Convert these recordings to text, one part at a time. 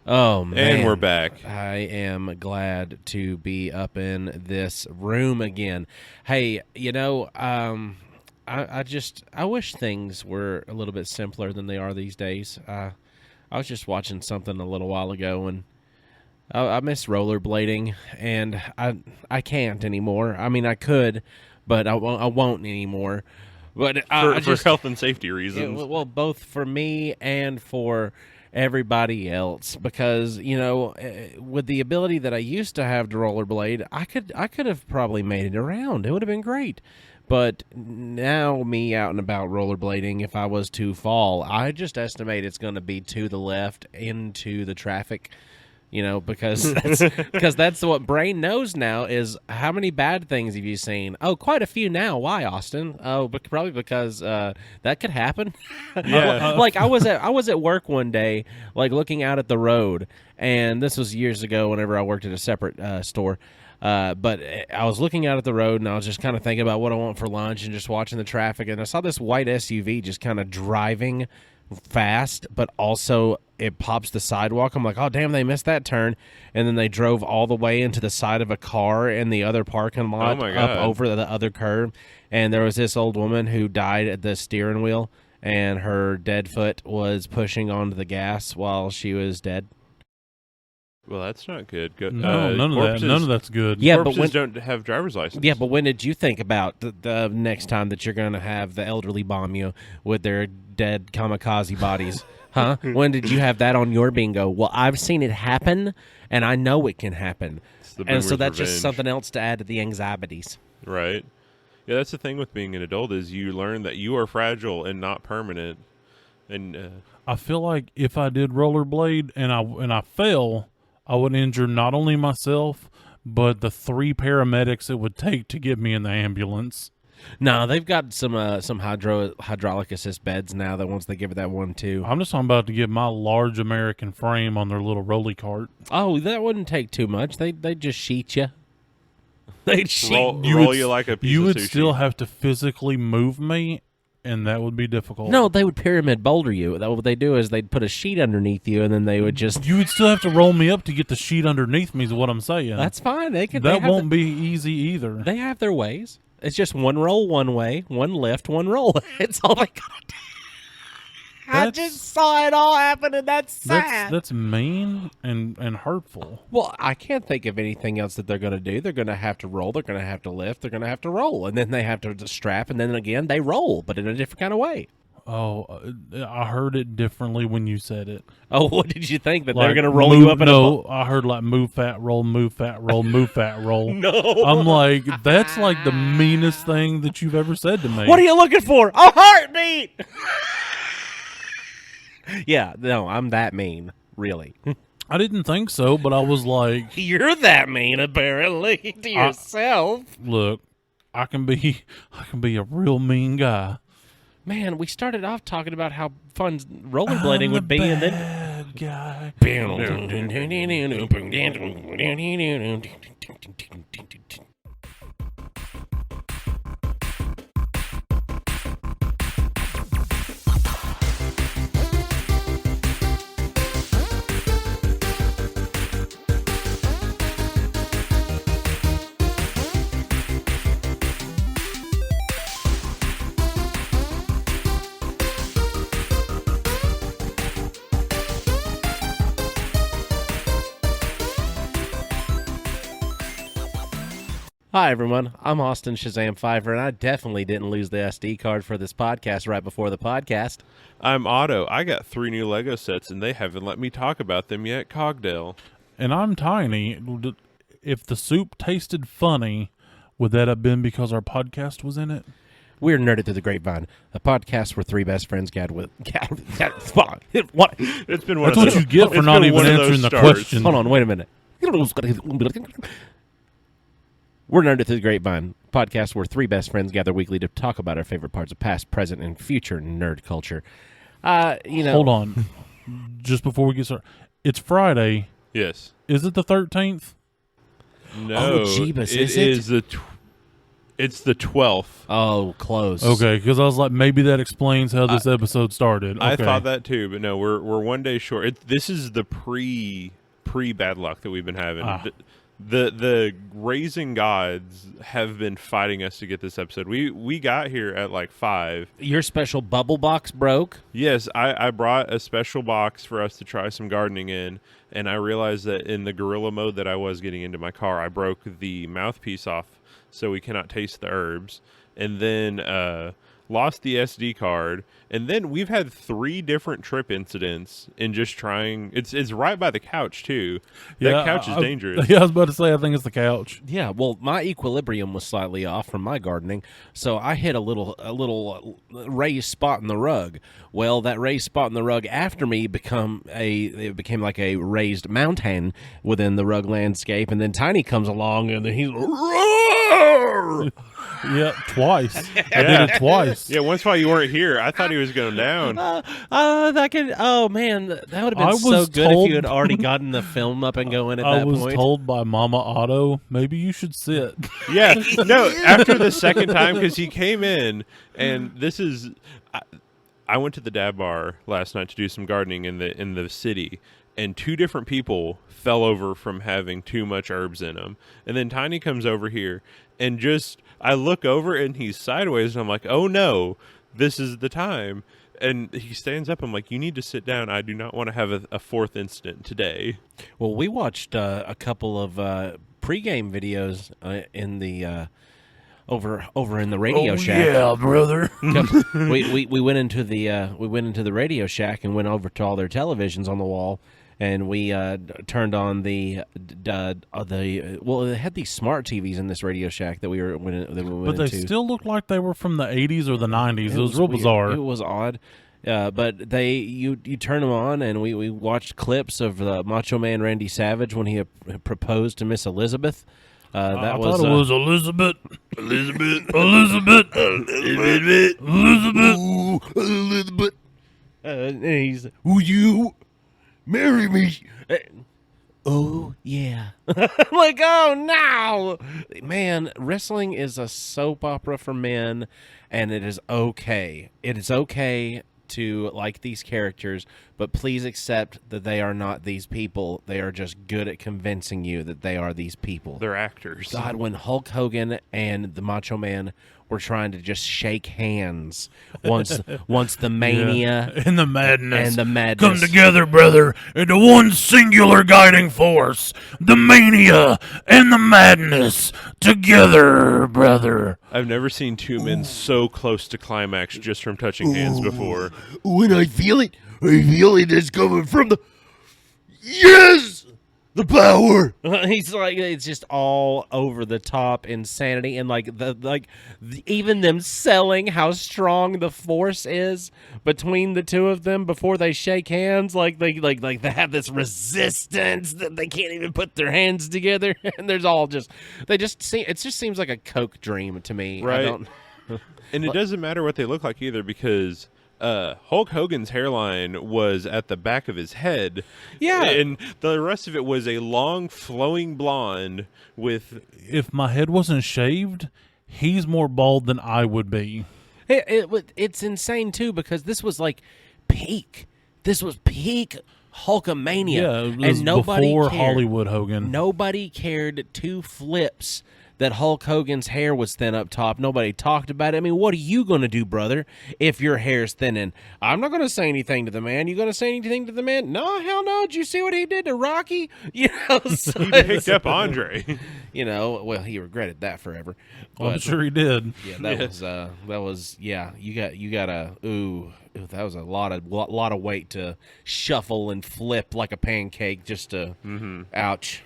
Oh, man. And we're back. I am glad to be up in this room again. Hey, I wish things were a little bit simpler than they are these days. I was just watching something a little while ago, and I miss rollerblading, and I can't anymore. I mean, I could, but I won't anymore. But For health and safety reasons. well, both for me and for everybody else, because with the ability that I used to have to rollerblade, I could have probably made it around. It would have been great. But now, me out and about rollerblading, if I was to fall, I just estimate it's going to be to the left into the traffic. Because that's what brain knows now is how many bad things have you seen? Oh, quite a few now. Why, Austin? Oh, but probably because that could happen. Yeah. Like I was at work one day, like looking out at the road, and this was years ago whenever I worked at a separate store. But I was looking out at the road, and I was just kind of thinking about what I want for lunch and just watching the traffic, and I saw this white SUV just kind of driving fast, but also it pops the sidewalk. I'm like, oh, damn, they missed that turn. And then they drove all the way into the side of a car in the other parking lot, Oh my God. up over the other curb. And there was this old woman who died at the steering wheel, and her dead foot was pushing onto the gas while she was dead. Well, that's not good. No, none of that's good. Yeah, corpses but don't have driver's license. Yeah, but when did you think about the next time that you're going to have the elderly bomb you with their dead kamikaze bodies? Huh? When did you have that on your bingo? Well, I've seen it happen, and I know it can happen. And so that's just something else to add to the anxieties. Right. Yeah, that's the thing with being an adult is you learn that you are fragile and not permanent. And I feel like if I did rollerblade and I fell, I would injure not only myself, but the 3 paramedics it would take to get me in the ambulance. No, they've got some hydraulic assist beds now that once they give it that one too. I'm just talking about to get my large American frame on their little rolly cart. Oh, that wouldn't take too much. They just sheet you. They'd sheet roll you like a piece You of would sushi. still have to physically move me, and that would be difficult. No, they would pyramid boulder you. What they do is they'd put a sheet underneath you, and then they would just. You would still have to roll me up to get the sheet underneath me. Is what I'm saying. That's fine. They can. That won't be easy either. They have their ways. It's just one roll one way, one lift, one roll. It's all they gotta do. I just saw it all happen, and that's sad. That's mean and hurtful. Well, I can't think of anything else that they're going to do. They're going to have to roll. They're going to have to lift. They're going to have to roll. And then they have to strap, and then again, they roll, but in a different kind of way. Oh, I heard it differently when you said it. Oh, what did you think? That Like, they're going to roll you up in No, I heard like move, fat, roll, move, fat, roll, move, fat, roll. No. I'm like, that's like the meanest thing that you've ever said to me. What are you looking for? A heartbeat! Yeah, no, I'm that mean, really. I didn't think so, but I was like, You're that mean, apparently, to yourself. look, I can be a real mean guy. Man, we started off talking about how fun rollerblading would be, and then bad guy. Hi, everyone. I'm Austin Shazam Pfeiffer, and I definitely didn't lose the SD card for this podcast right before the podcast. I'm Otto. I got 3 new Lego sets, and they haven't let me talk about them yet, Cogdale. And I'm Tiny. If the soup tasted funny, would that have been because our podcast was in it? We're Nerded Through the Grapevine, a podcast where 3 best friends what? It's been one That's of what those, you get for it's not been even one of those answering the starts. question. Hold on, wait a minute. We're Nerded Through the Grapevine, a podcast where 3 best friends gather weekly to talk about our favorite parts of past, present, and future nerd culture. Hold on. Just before we get started, it's Friday. Yes. Is it the 13th? No. Oh, Jeebus, is it? is the It's the 12th. Oh, close. Okay, because I was like, maybe that explains how this episode started. Okay. I thought that too, but no, we're 1 day short. This is the pre bad luck that we've been having. The raising gods have been fighting us to get this episode. We got here at like 5. Your special bubble box broke. Yes, I brought a special box for us to try some gardening in, and I realized that in the gorilla mode that I was getting into my car, I broke the mouthpiece off, so we cannot taste the herbs, and then lost the SD card, and then we've had 3 different trip incidents in just trying. It's right by the couch too. That couch is dangerous. Yeah, I was about to say, I think it's the couch. Yeah, well, my equilibrium was slightly off from my gardening, so I hit a little raised spot in the rug. Well, that raised spot in the rug after me became like a raised mountain within the rug landscape, and then Tiny comes along and then he's Yeah, twice. I did it twice. Yeah, once while you weren't here, I thought he was going down. Oh man, that would have been so good if you had already gotten the film up and going at that point. I was told by Mama Otto, maybe you should sit. Yeah, no, after the second time, because he came in, and this is, I went to the dab bar last night to do some gardening in the city, and 2 different people fell over from having too much herbs in them. And then Tiny comes over here, and just, I look over, and he's sideways, and I'm like, oh no, this is the time. And he stands up. I'm like, you need to sit down. I do not want to have a 4th incident today. Well, we watched a couple of pregame videos in the over in the Radio Shack. Yeah, brother. we went into the Radio Shack and went over to all their televisions on the wall, and we turned on they had these smart TVs in this Radio Shack that we went into. But they still looked like they were from the 80s or the 90s. It was real bizarre. It was odd. But you turn them on, and we watched clips of the Macho Man Randy Savage when he proposed to Miss Elizabeth. I thought it was Elizabeth. And he's, will you marry me? Oh, yeah. Like, oh, no. Man, wrestling is a soap opera for men, and it is okay. It is okay to like these characters, but please accept that they are not these people. They are just good at convincing you that they are these people. They're actors. God, when Hulk Hogan and the Macho Man were trying to just shake hands once the mania and the madness come together, brother, into one singular guiding force. The mania and the madness together, brother. I've never seen 2 men so close to climax just from touching hands before. When I feel it is coming from the... Yes! The power. He's like, it's just all over the top insanity, and even them selling how strong the force is between the two of them before they shake hands, like they have this resistance that they can't even put their hands together, and there's all just it just seems like a Coke dream to me, right? And it doesn't matter what they look like either, because Hulk Hogan's hairline was at the back of his head. Yeah. And the rest of it was a long, flowing blonde with... If my head wasn't shaved, he's more bald than I would be. It's insane, too, because this was like peak. This was peak Hulkamania. Yeah, it was and nobody before cared. Hollywood Hogan. Nobody cared 2 flips that Hulk Hogan's hair was thin up top. Nobody talked about it. I mean, what are you going to do, brother, if your hair's thinning? I'm not going to say anything to the man. You going to say anything to the man? No, hell no. Did you see what he did to Rocky? You know, so he picked up Andre. You know, well, he regretted that forever. Well, I'm sure he did. Yeah, that was yeah. You got a that was a lot of weight to shuffle and flip like a pancake just to ouch.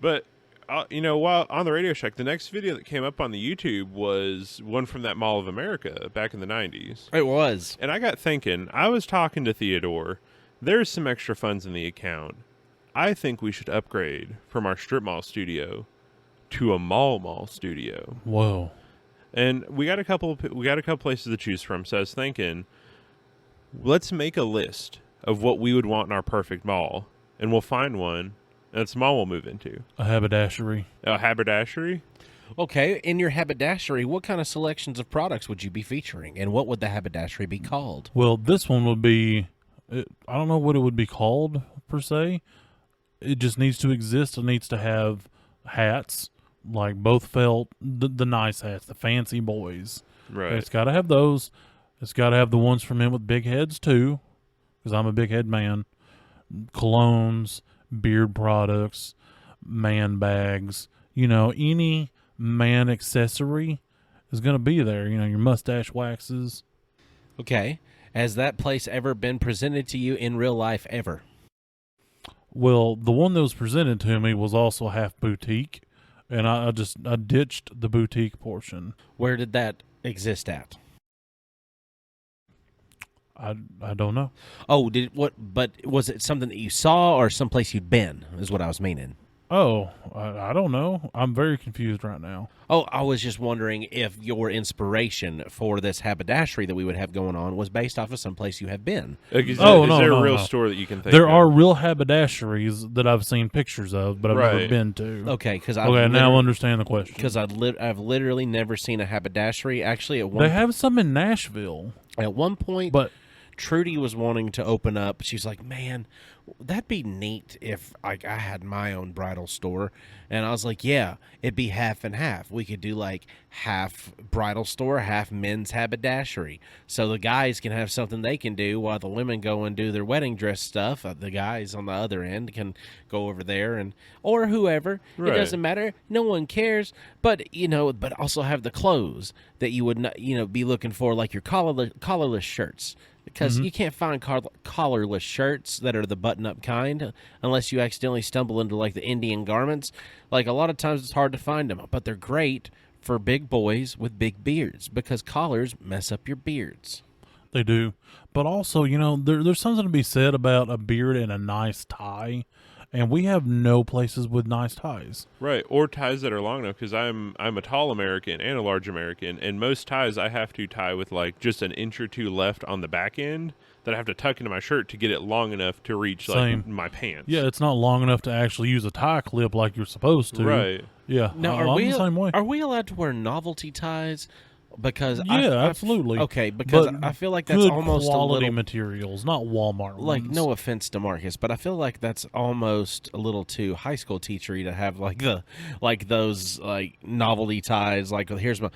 But while on the Radio Shack, the next video that came up on the YouTube was one from that Mall of America back in the 90s. It was. And I got thinking, I was talking to Theodore. There's some extra funds in the account. I think we should upgrade from our strip mall studio to a mall studio. Whoa. And we got a couple places to choose from. So I was thinking, let's make a list of what we would want in our perfect mall, and we'll find one. That's the mall we'll move into. A haberdashery. A haberdashery? Okay, in your haberdashery, what kind of selections of products would you be featuring, and what would the haberdashery be called? Well, this one would be, I don't know what it would be called per se. It just needs to exist. It needs to have hats, like both felt, the nice hats, the fancy boys. Right. It's got to have those. It's got to have the ones for men with big heads too, because I'm a big head man. Colognes, beard products, man bags. Any man accessory is going to be there. Your mustache waxes. Okay, has that place ever been presented to you in real life ever? Well, the one that was presented to me was also half boutique, and I ditched the boutique portion. Where did that exist at? I don't know. Oh, but was it something that you saw or someplace you'd been, is what I was meaning. Oh, I don't know. I'm very confused right now. Oh, I was just wondering if your inspiration for this haberdashery that we would have going on was based off of someplace you have been. Is no, there a real no. store that you can think There of? are real haberdasheries that I've seen pictures of, but I've never Right. been to. Okay, because now I understand the question. Because I've literally never seen a haberdashery. Actually, They have some in Nashville, at one point, but Trudy was wanting to open up. She's like, man, that'd be neat if I had my own bridal store. And I was like, yeah, it'd be half and half. We could do like half bridal store, half men's haberdashery. So the guys can have something they can do while the women go and do their wedding dress stuff. The guys on the other end can go over there or whoever. Right. It doesn't matter. No one cares. But, but also have the clothes that you would not, be looking for, like your collarless shirts. Because you can't find collarless shirts that are the button-up kind unless you accidentally stumble into, like, the Indian garments. Like, a lot of times it's hard to find them, but they're great for big boys with big beards because collars mess up your beards. they do. But also, there's something to be said about a beard and a nice tie, and we have no places with nice ties. Right, or ties that are long enough, because I'm a tall American and a large American, and most ties I have to tie with like just an inch or two left on the back end that I have to tuck into my shirt to get it long enough to reach like my pants. Yeah, it's not long enough to actually use a tie clip like you're supposed to. Right. Yeah. Now, I'm the same way. are we allowed to wear novelty ties? Because absolutely. Okay, because But I feel like that's good almost quality a little materials, not Walmart like ones. no offense to Marcus, but I feel like that's almost a little too high school teachery to have like those like novelty ties. Like here's my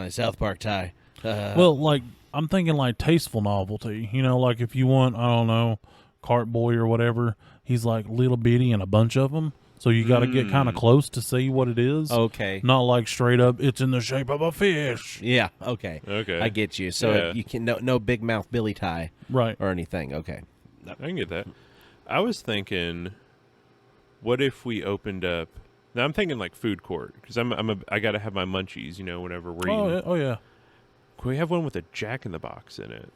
South Park tie. Well, like I'm thinking like tasteful novelty. Like if you want, I don't know, Cart Boy or whatever, he's like little bitty and a bunch of them. So you got to get kind of close to see what it is. Okay. Not like straight up, it's in the shape of a fish. Yeah. Okay. Okay. I get you. So Yeah. you can no big mouth Billy tie Right. or anything. Okay. I can get that. I was thinking, what if we opened up? Now I'm thinking like food court, because I got to have my munchies, whenever we're eating. Oh yeah. Can we have one with a Jack in the Box in it?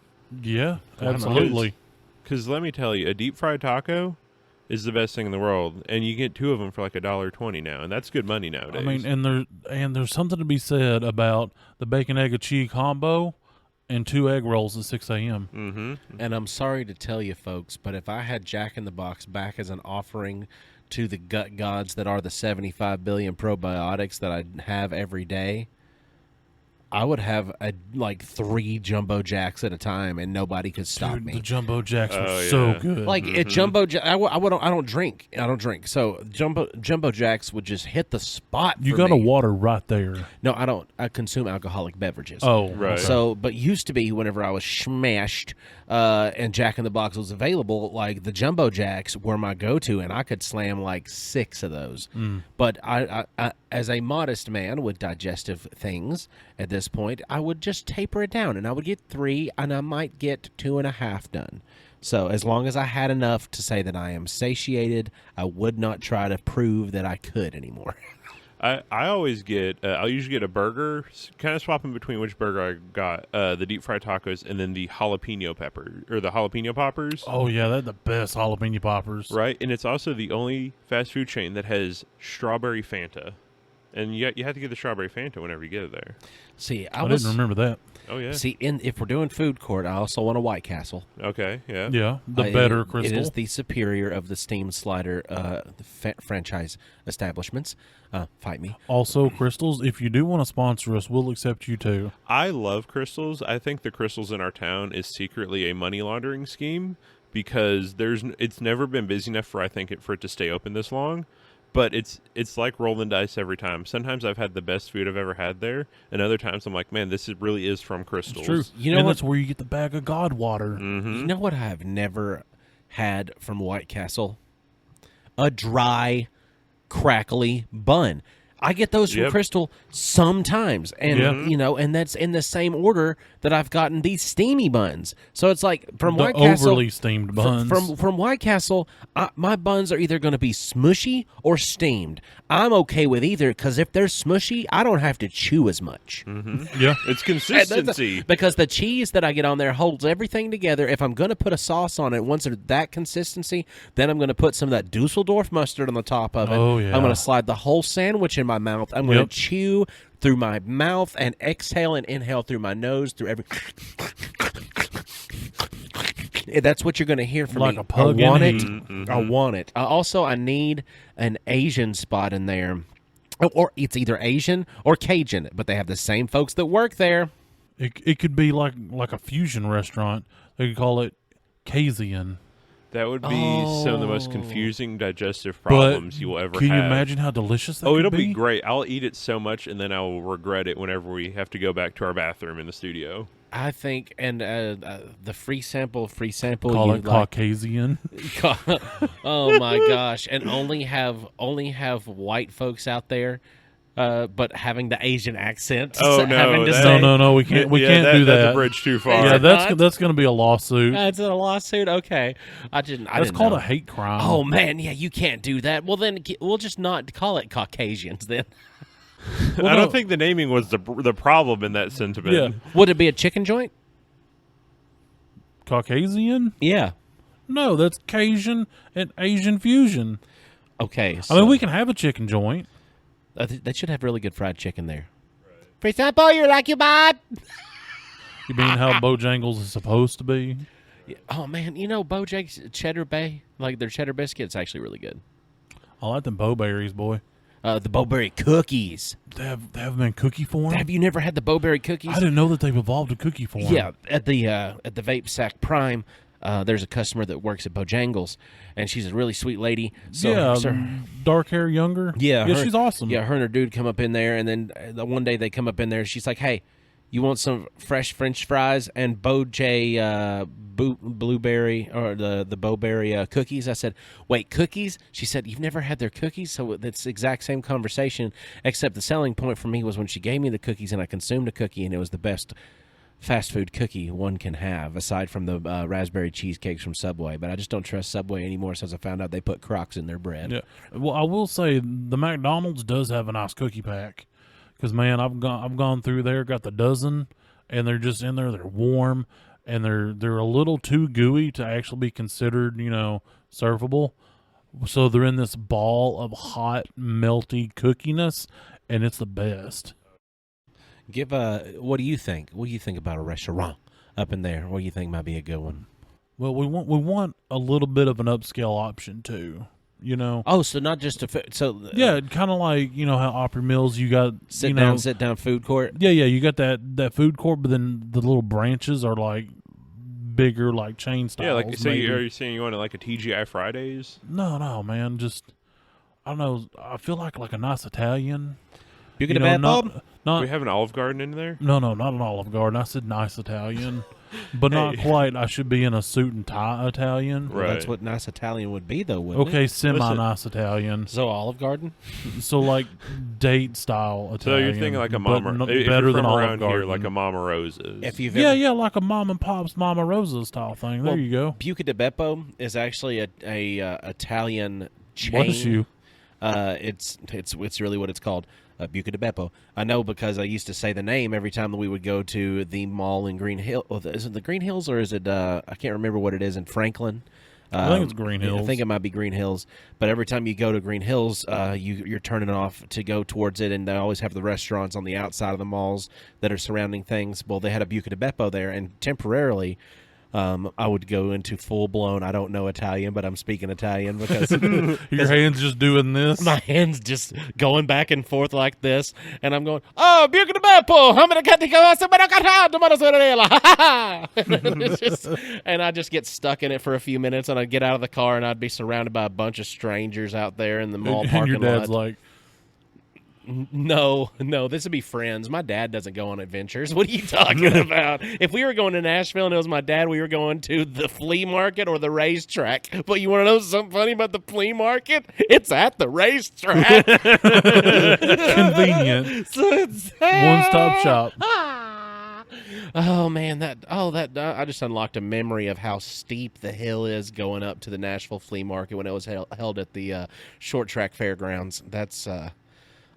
Yeah, not? absolutely. Because let me tell you, a deep fried taco is the best thing in the world, and you get two of them for like $1.20 now, and that's good money nowadays. I mean, and there's something to be said about the bacon, egg, and cheese combo and 2 egg rolls at 6 a.m. Mm-hmm. And I'm sorry to tell you folks, but if I had Jack in the Box back as an offering to the gut gods that are the 75 billion probiotics that I have every day, I would have like 3 Jumbo Jacks at a time, and nobody could stop Dude, me. the jumbo jacks were Oh, so yeah. good. Like a Jumbo Jack, I don't drink. So Jumbo Jacks would just hit the spot. you for got a me. water right there. No, I don't. I consume alcoholic beverages. Oh, Right. okay. So, but used to be whenever I was smashed and Jack in the Box was available, like the Jumbo Jacks were my go-to, and I could slam like 6 of those. But I, as a modest man with digestive things at this point, I would just taper it down, and I would get 3, and I might get 2.5 done. So as long as I had enough to say that I am satiated, I would not try to prove that I could anymore. I always get, I'll usually get a burger, kind of swapping between which burger I got, the deep fried tacos and then the jalapeno pepper, or the jalapeno poppers. Oh yeah, they're the best jalapeno poppers. Right, and it's also the only fast food chain that has strawberry Fanta. And you have to get the strawberry Fanta whenever you get it there. See, I didn't remember that. Oh yeah. See, if we're doing food court, I also want a White Castle. Okay. Yeah. Yeah, the better It Crystal. is the superior of the steam slider franchise establishments. Fight me. Also, Crystals, if you do want to sponsor us, we'll accept you too. I love crystals. I think the crystals in our town is secretly a money laundering scheme because it's never been busy enough for it to stay open this long. But it's like rolling dice every time. Sometimes I've had the best food I've ever had there, and other times I'm like, man, really is from Crystals. True. You know and what? that's where you get the bag of God water. Mm-hmm. You know what I've never had from White Castle? A dry, crackly bun. I get those from Yep. Crystal sometimes, and Yeah. and that's in the same order that I've gotten these steamy buns. So it's like from The White Castle, overly steamed buns. From White Castle, my buns are either going to be smushy or steamed. I'm okay with either because if they're smushy, I don't have to chew as much. Yeah. It's And that's consistency. because the cheese that I get on there holds everything together. If I'm going to put a sauce on it, once they're that consistency, then I'm going to put some of that Dusseldorf mustard on the top of it. Oh, yeah. I'm going to slide the whole sandwich in my mouth. I'm going Yep. to chew through my mouth and exhale and inhale through my nose, through every... That's what you're going to hear from Like me. a pug I want in it. heat. I want it. Also, I need an Asian spot in there. Or it's either Asian or Cajun, but they have the same folks that work there. It could be like a fusion restaurant. They could call it Casian. That would be some of the most confusing digestive But problems you will ever can have. you imagine how delicious that Oh, could it'll be great. I'll eat it so much, and then I will regret it whenever we have to go back to our bathroom in the studio. I think, and the free sample, Call you it Caucasian. oh my gosh! And only have white folks out there, but having the Asian accent. Oh, no, having to that- say, No, we can't. We can't do That's that. a bridge too far. Yeah, Not? that's going to be a lawsuit. It's a lawsuit. Okay, I That's didn't called know. a hate crime. Oh man, yeah, you can't do that. Well, then we'll just not call it Caucasians. Then I don't think the naming was the problem in that sentiment. Yeah, would it be a chicken joint? Caucasian? Yeah. No, that's Cajun and Asian fusion. Okay. I mean, we can have a chicken joint. They should have really good fried chicken there. For example, you like your Bob? You mean how Bojangles is supposed to be? Oh man, you know Bojack's Cheddar Bay, like their cheddar biscuits, actually really good. I like them Bowberries, boy. The Bowberry cookies. They have them in cookie form. Have you never had the Bowberry cookies? I didn't know that they've evolved to cookie form. Yeah, at the Vape Sack Prime, there's a customer that works at Bojangles, and she's a really sweet lady. So yeah, dark hair, younger. yeah, yeah, her- she's awesome. Yeah, her and her dude come up in there, and then one day they come up in there, and she's like, "Hey, you want some fresh French fries and Bojay blueberry or the Bowberry cookies?" I said, "Wait, cookies?" She said, "You've never had their cookies?" So it's the exact same conversation, except the selling point for me was when she gave me the cookies and I consumed a cookie, and it was the best fast food cookie one can have, aside from the raspberry cheesecakes from Subway. But I just don't trust Subway anymore since I found out they put Crocs in their bread. Yeah. Well, I will say the McDonald's does have a nice cookie pack. Because man, I've gone through there, got the dozen, and they're just in there. They're warm, and they're a little too gooey to actually be considered, servable. So they're in this ball of hot, melty cookiness, and it's the best. What do you think? What do you think about a restaurant up in there? What do you think might be a good one? Well, we want a little bit of an upscale option too. Oh, so not just so Yeah, kind of like how Opry Mills you got sit down food court. Yeah, you got that food court, but then the little branches are like bigger, like chain styles. Yeah, like so. maybe. Are you saying you want like a TGI Fridays? No, man. Just I don't know. I feel like a nice Italian. You get a bad pub? Not we have an Olive Garden in there. no, not an Olive Garden. I said nice Italian, but not quite. I should be in a suit and tie Italian. Right. That's what nice Italian would be, though, wouldn't Okay, it? semi nice Italian. So Olive Garden. So like date style Italian. So you're thinking like a but Mama, n- if better you're than from Olive around here, Garden. like a Mama Rosa's. If you've Yeah, ever, like a mom and pop's Mama Rosa style thing. There Well, you go. Buca di Beppo is actually a Italian chain. Bless you. It's really what it's called. Buca di Beppo. I know because I used to say the name every time that we would go to the mall in Green Hill. Is it the Green Hills or is it? I can't remember what it is in Franklin. I think it's Green Hills. I think it might be Green Hills. But every time you go to Green Hills, you're turning off to go towards it, and they always have the restaurants on the outside of the malls that are surrounding things. Well, they had a Buca di Beppo there, and temporarily I would go into full-blown, I don't know Italian, but I'm speaking Italian because Your hands just doing this. my hands just going back and forth like this, and I'm going, oh, Buca di Beppo, and I just get stuck in it for a few minutes, and I'd get out of the car, and I'd be surrounded by a bunch of strangers out there in the mall And parking your dad's lot. like, No, this would be friends. My dad doesn't go on adventures. What are you talking about? If we were going to Nashville and it was my dad, we were going to the flea market or the racetrack. But you want to know something funny about the flea market? It's at the racetrack. convenient. So it's One-stop shop. Oh man, I just unlocked a memory of how steep the hill is going up to the Nashville flea market when it was held at the short track fairgrounds. That's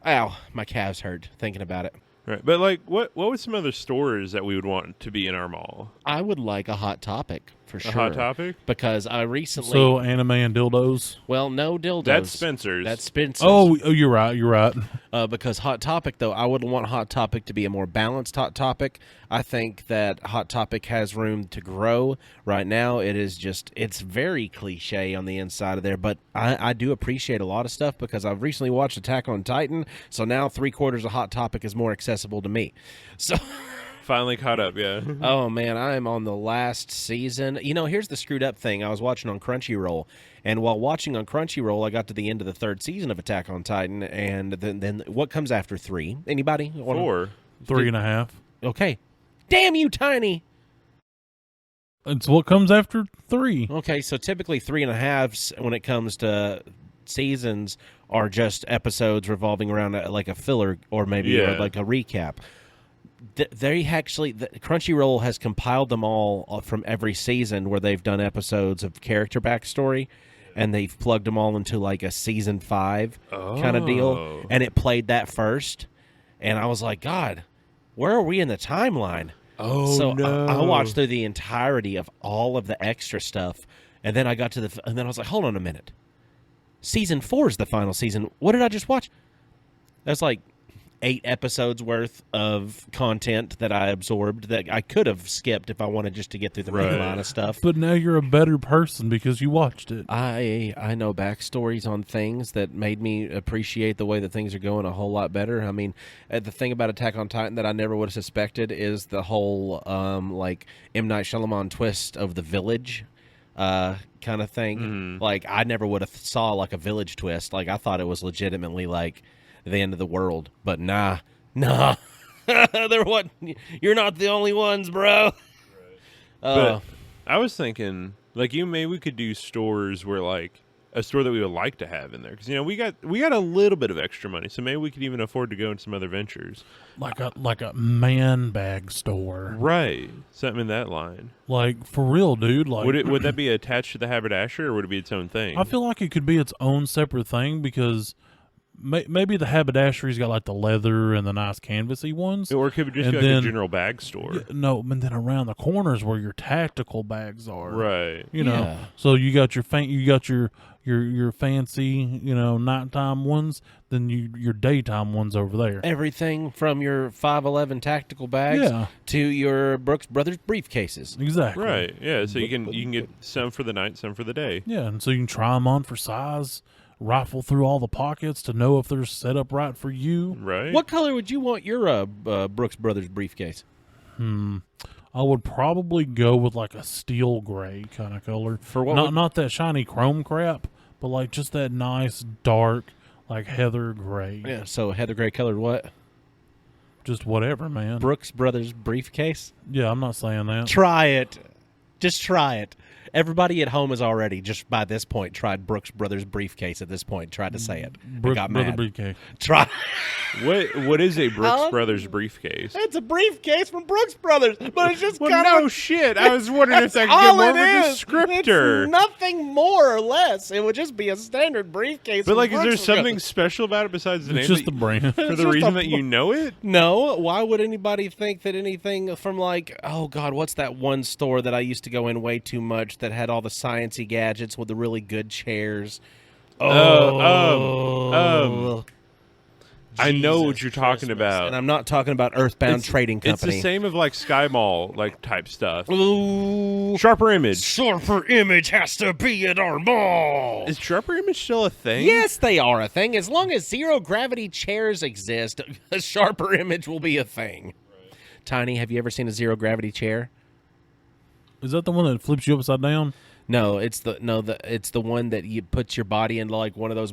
ow, my calves hurt thinking about it. Right. But like what was some other stores that we would want to be in our mall? I would like a Hot Topic for sure. A Hot Topic? Because I recently So anime and dildos. well, no dildos. That's Spencer's. That's Spencer's. Oh, you're right. You're right. Because Hot Topic, though, I would want Hot Topic to be a more balanced Hot Topic. I think that Hot Topic has room to grow. Right now, it's very cliche on the inside of there, but I do appreciate a lot of stuff because I've recently watched Attack on Titan, so now 3/4 of Hot Topic is more accessible to me. So... Finally caught up, yeah. Oh, man, I am on the last season. You know, here's the screwed up thing. I was watching on Crunchyroll, and while watching on Crunchyroll, I got to the end of the 3rd season of Attack on Titan, and then what comes after 3? Anybody? 4. 3.5. Okay. Damn you, Tiny! It's what comes after 3. Okay, so typically 3.5s when it comes to seasons are just episodes revolving around like a filler or maybe like a recap. Crunchyroll has compiled them all from every season where they've done episodes of character backstory, and they've plugged them all into like a season 5 kind of deal, and it played that first, and I was like, God, where are we in the timeline? Oh, so no. I watched through the entirety of all of the extra stuff, and then I got to and then I was like, hold on a minute, season 4 is the final season. What did I just watch? That's like 8 episodes worth of content that I absorbed that I could have skipped if I wanted just to get through the main line of stuff. But now you're a better person because you watched it. I know backstories on things that made me appreciate the way that things are going a whole lot better. I mean, the thing about Attack on Titan that I never would have suspected is the whole like M. Night Shyamalan twist of the village kind of thing. Mm-hmm. Like I never would have saw like a village twist. Like I thought it was legitimately like the end of the world, but nah. They're what? You're not the only ones, bro. But I was thinking, like, maybe we could do stores where, like, a store that we would like to have in there, because we got a little bit of extra money, so maybe we could even afford to go into some other ventures, like a man bag store, right? Something in that line. Like for real, dude. Like, would that be attached to the haberdashery, or would it be its own thing? I feel like it could be its own separate thing because. Maybe the haberdashery's got like the leather and the nice canvasy ones, or it could just be like a general bag store. No, and then around the corners where your tactical bags are, right? You know, so you got your your fancy, nighttime ones, then your daytime ones over there. Everything from your 511 tactical bags to your Brooks Brothers briefcases. Exactly. Right. Yeah. So you can get some for the night, some for the day. Yeah, and so you can try them on for size. Rifle through all the pockets to know if they're set up right for you. Right. What color would you want your Brooks Brothers briefcase? I would probably go with like a steel gray kind of color. For what? Not that shiny chrome crap, but like just that nice dark, like heather gray. Yeah. So heather gray colored what? Just whatever, man. Brooks Brothers briefcase. Yeah, I'm not saying that. Try it. Just try it. Everybody at home has already, just by this point, tried Brooks Brothers briefcase at this point, tried to say it. Brooks got Brothers mad. briefcase. Try. What is a Brooks Brothers briefcase? It's a briefcase from Brooks Brothers, but it's just Well, kind no of shit. I was wondering if I could get all more it of a is. descriptor. It's nothing more or less. It would just be a standard briefcase. But from like, is there Brooks something Brothers. special about it besides the It's name? just the brand. For the just reason a- that you know it? No. Why would anybody think that anything from like, oh God, what's that one store that I used to go in way too much that had all the sciencey gadgets with the really good chairs. I know what Jesus you're talking Christmas. about. And I'm not talking about Earthbound Trading It's Company. the same of like Sky Mall like type stuff. Ooh. Sharper Image. Sharper Image has to be at our mall. Is Sharper Image still a thing? Yes, they are a thing. As long as zero gravity chairs exist, a Sharper Image will be a thing. Right. Tiny, have you ever seen a zero gravity chair? Is that the one that flips you upside down? No, it's the one that you put your body into like one of those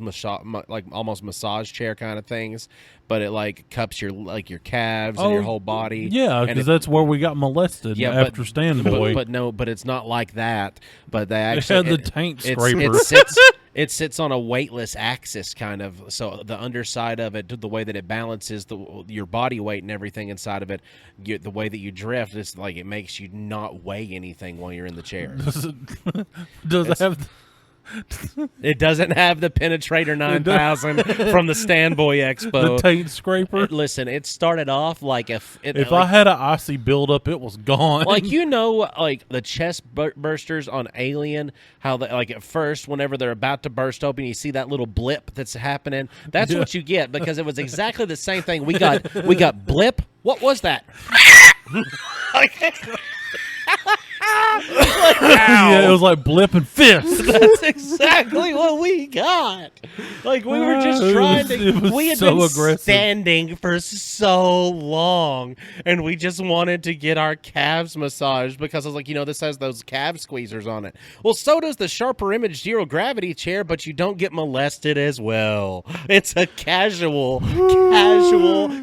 like almost massage chair kind of things, but it like cups your calves and your whole body. Yeah, because that's where we got molested after Stand Boy. But it's not like that. But they It actually had the taint scraper. It sits on a weightless axis, kind of. So the underside of it, the way that it balances your body weight and everything inside of it, the way that you drift, it's like it makes you not weigh anything while you're in the chair. Does it have? It doesn't have the Penetrator 9000 from the Stand Boy Expo. The taint scraper. Listen, it started off like if I had an icy buildup, it was gone. like like the chest bursters on Alien, how they, like at first whenever they're about to burst open, you see that little blip that's happening. That's what you get, because it was exactly the same thing. We got blip. What was that? Yeah, it was like blip and fist. That's exactly what we got. Like we were just trying to. We had so been aggressive. standing for so long, and we just wanted to get our calves massaged because I was like, this has those calf squeezers on it. Well, so does the Sharper Image zero gravity chair, but you don't get molested as well. It's a casual,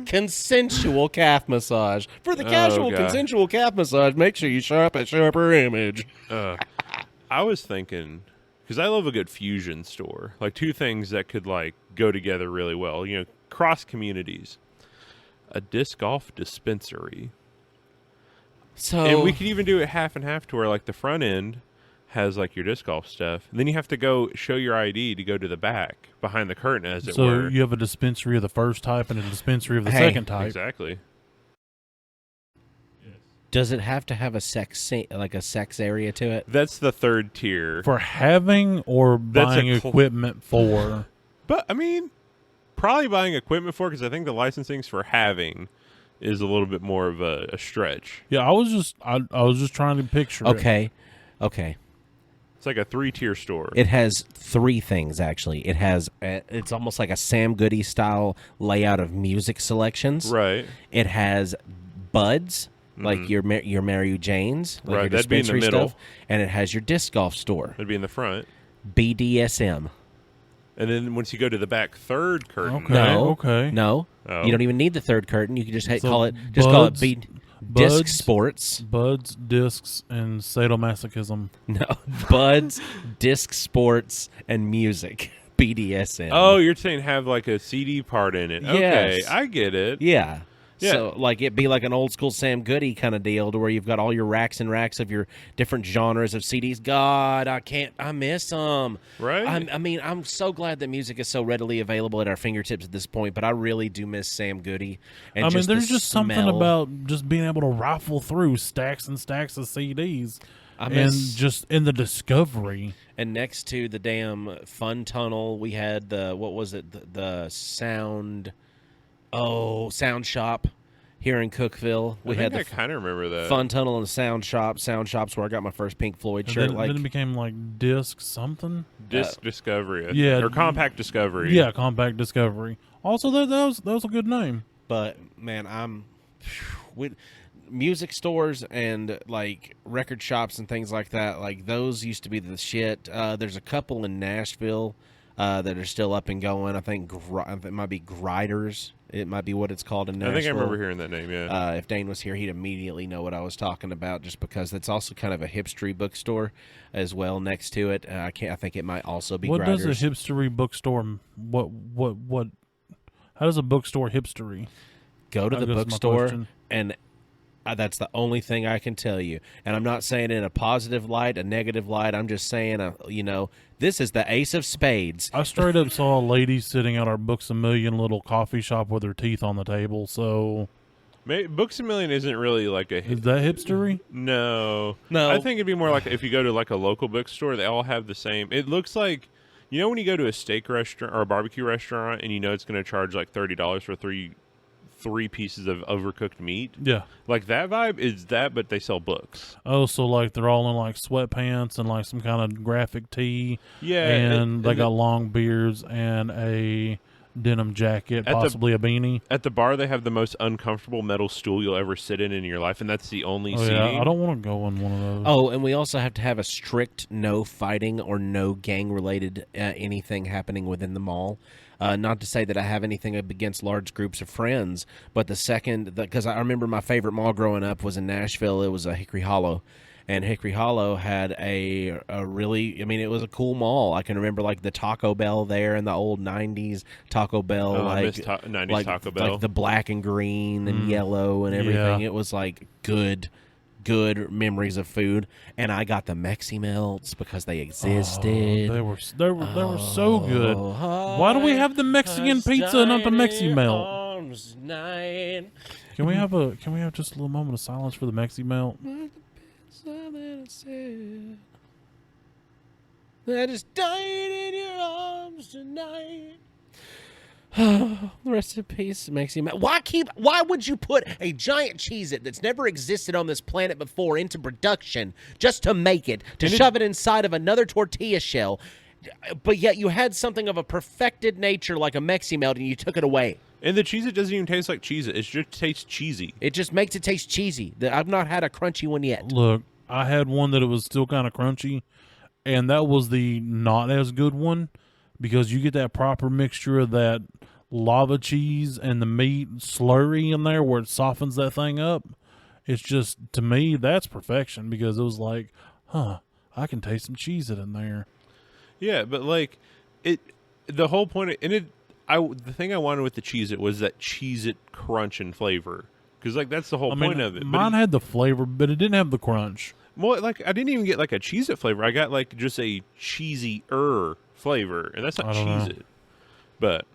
consensual calf massage. For the casual, consensual calf massage, make sure you shop at Sharper Image. I was thinking, because I love a good fusion store, like two things that could like go together really well. Cross communities, a disc golf dispensary. So, and we could even do it half and half, to where like the front end has like your disc golf stuff, and then you have to go show your ID to go to the back behind the curtain, as it were. So you have a dispensary of the first type and a dispensary of the second type. Exactly. does it have to have a sex area to it? That's the third tier. For having or buying equipment for? But, I mean, probably buying equipment for, because I think the licensing's for having is a little bit more of a stretch. Yeah, I was just trying to picture it. Okay. It's like a 3-tier store. It has 3 things, actually. It has, it's almost like a Sam Goody style layout of music selections. Right. It has buds, like your Mary Janes, like right, your that'd be in the dispensary middle. stuff, and it has your disc golf store. That'd be in the front. BDSM. And then once you go to the back third curtain. Okay. No. Oh. You don't even need the third curtain. You can just So call it buds, disc sports. Buds, discs, and sadomasochism. No, buds, disc sports, and music. BDSM. Oh, you're saying have like a CD part in it. Okay, Yes. I get it. Yeah. Yeah. So, like, it'd be like an old school Sam Goody kind of deal, to where you've got all your racks and racks of your different genres of CDs. God, I miss them. Right? I'm so glad that music is so readily available at our fingertips at this point, but I really do miss Sam Goody. And There's the just something smell. about just being able to rifle through stacks and stacks of CDs. I And miss, just in the discovery. and next to the damn Fun Tunnel, we had the Sound Shop here in Cookeville. We had I the kind of remember that. Fun Tunnel and the Sound Shop. Sound Shop's where I got my first Pink Floyd And shirt. then it became like disc something. Disc Discovery. yeah. Or Compact Discovery. Yeah, Compact Discovery. Also, that was a good name. But man, with music stores and like record shops and things like that, like those used to be the shit. There's a couple in Nashville that are still up and going. I think it might be Grinders. It might be what it's called in Nashville. I think I remember hearing that name, yeah. If Dane was here, he'd immediately know what I was talking about, just because it's also kind of a hipstery bookstore as well next to it. I think it might also be What Grinders. does a hipstery bookstore? What? How does a bookstore hipstery? Go to I the guess my bookstore, question. and that's the only thing I can tell you. And I'm not saying in a positive light, a negative light. I'm just saying, this is the ace of spades. I straight up saw a lady sitting at our Books a Million little coffee shop with her teeth on the table. So Books A Million isn't really like a Is that hipstery? No. No. I think it'd be more like if you go to like a local bookstore, they all have the same. It looks like, you know, when you go to a steak restaurant or a barbecue restaurant and you know it's going to charge like $30 for three pieces of overcooked meat. Yeah. Like that vibe is that, but they sell books. Oh, so like they're all in like sweatpants and like some kind of graphic tee. Yeah. And they got long beards and a denim jacket, possibly a beanie. At the bar, they have the most uncomfortable metal stool you'll ever sit in your life, and that's the only Oh, seating. yeah. I don't want to go in one of those. Oh, and we also have to have a strict no fighting or no gang-related anything happening within the mall. Not to say that I have anything against large groups of friends, but because I remember my favorite mall growing up was in Nashville. It was a Hickory Hollow. And Hickory Hollow had a really, I mean, it was a cool mall. I can remember like the Taco Bell there in the old 90s Taco Bell, I like miss 90s like, Taco Bell. like the black and green and yellow and everything. Yeah. It was like good memories of food. And I got the Mexi Melts because they existed. They were so good. Why do we have the Mexican pizza and not the Mexi Melt? Can we have just a little moment of silence for the Mexi Melt? I just died in your arms tonight. Rest in peace, Maxie. Why would you put a giant Cheez-It that's never existed on this planet before into production just to make it, to shove it inside of another tortilla shell, but yet you had something of a perfected nature like a Mexi Melt and you took it away? And the Cheez-It doesn't even taste like Cheez-It. It just tastes cheesy. It just makes it taste cheesy. I've not had a crunchy one yet. Look, I had one that it was still kind of crunchy, and that was the not as good one because you get that proper mixture of that lava cheese and the meat slurry in there where it softens that thing up. It's just, to me, that's perfection because it was like, I can taste some cheese in there. Yeah, but like the whole point the thing I wanted with the Cheez-It was that Cheez-It crunch and flavor. Because, like, that's the whole point of it. Mine had the flavor, but it didn't have the crunch. Well, like, I didn't even get, like, a Cheez-It flavor. I got, like, just a cheesy-er flavor. And that's not Cheez-It. But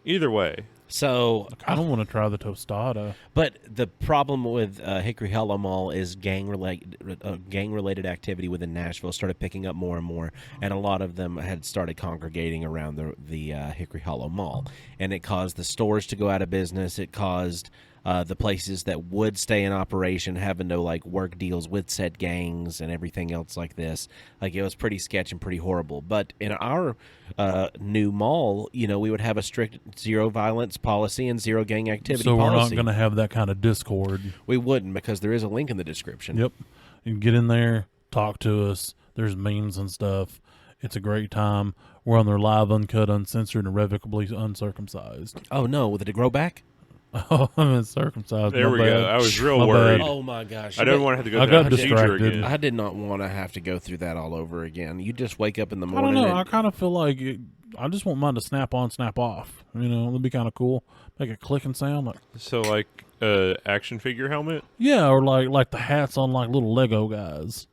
either way. So I don't want to try the tostada. But the problem with Hickory Hollow Mall is gang-related activity within Nashville started picking up more and more, and a lot of them had started congregating around the Hickory Hollow Mall, and it caused the stores to go out of business. It caused the places that would stay in operation having to like work deals with said gangs and everything else like this. Like, it was pretty sketch and pretty horrible. But in our new mall, we would have a strict zero violence policy and zero gang activity So policy. we're not going to have that kind of discord. We wouldn't, because there is a link in the description. Yep. You can get in there, talk to us. There's memes and stuff. It's a great time. We're on there live, uncut, uncensored, and irrevocably uncircumcised. Oh, no. With it to grow back? Oh, I'm circumcised. There we go. I was real My worried. bad. Oh, my gosh. I don't want to have to go I through that got procedure distracted. again. I did not want to have to go through that all over again. You just wake up in the I morning. don't know. I and- kind of feel like I just want mine to snap on, snap off. It'd be kind of cool. Make a clicking sound. Like, So, like, action figure helmet? yeah, or like the hats on like little Lego guys.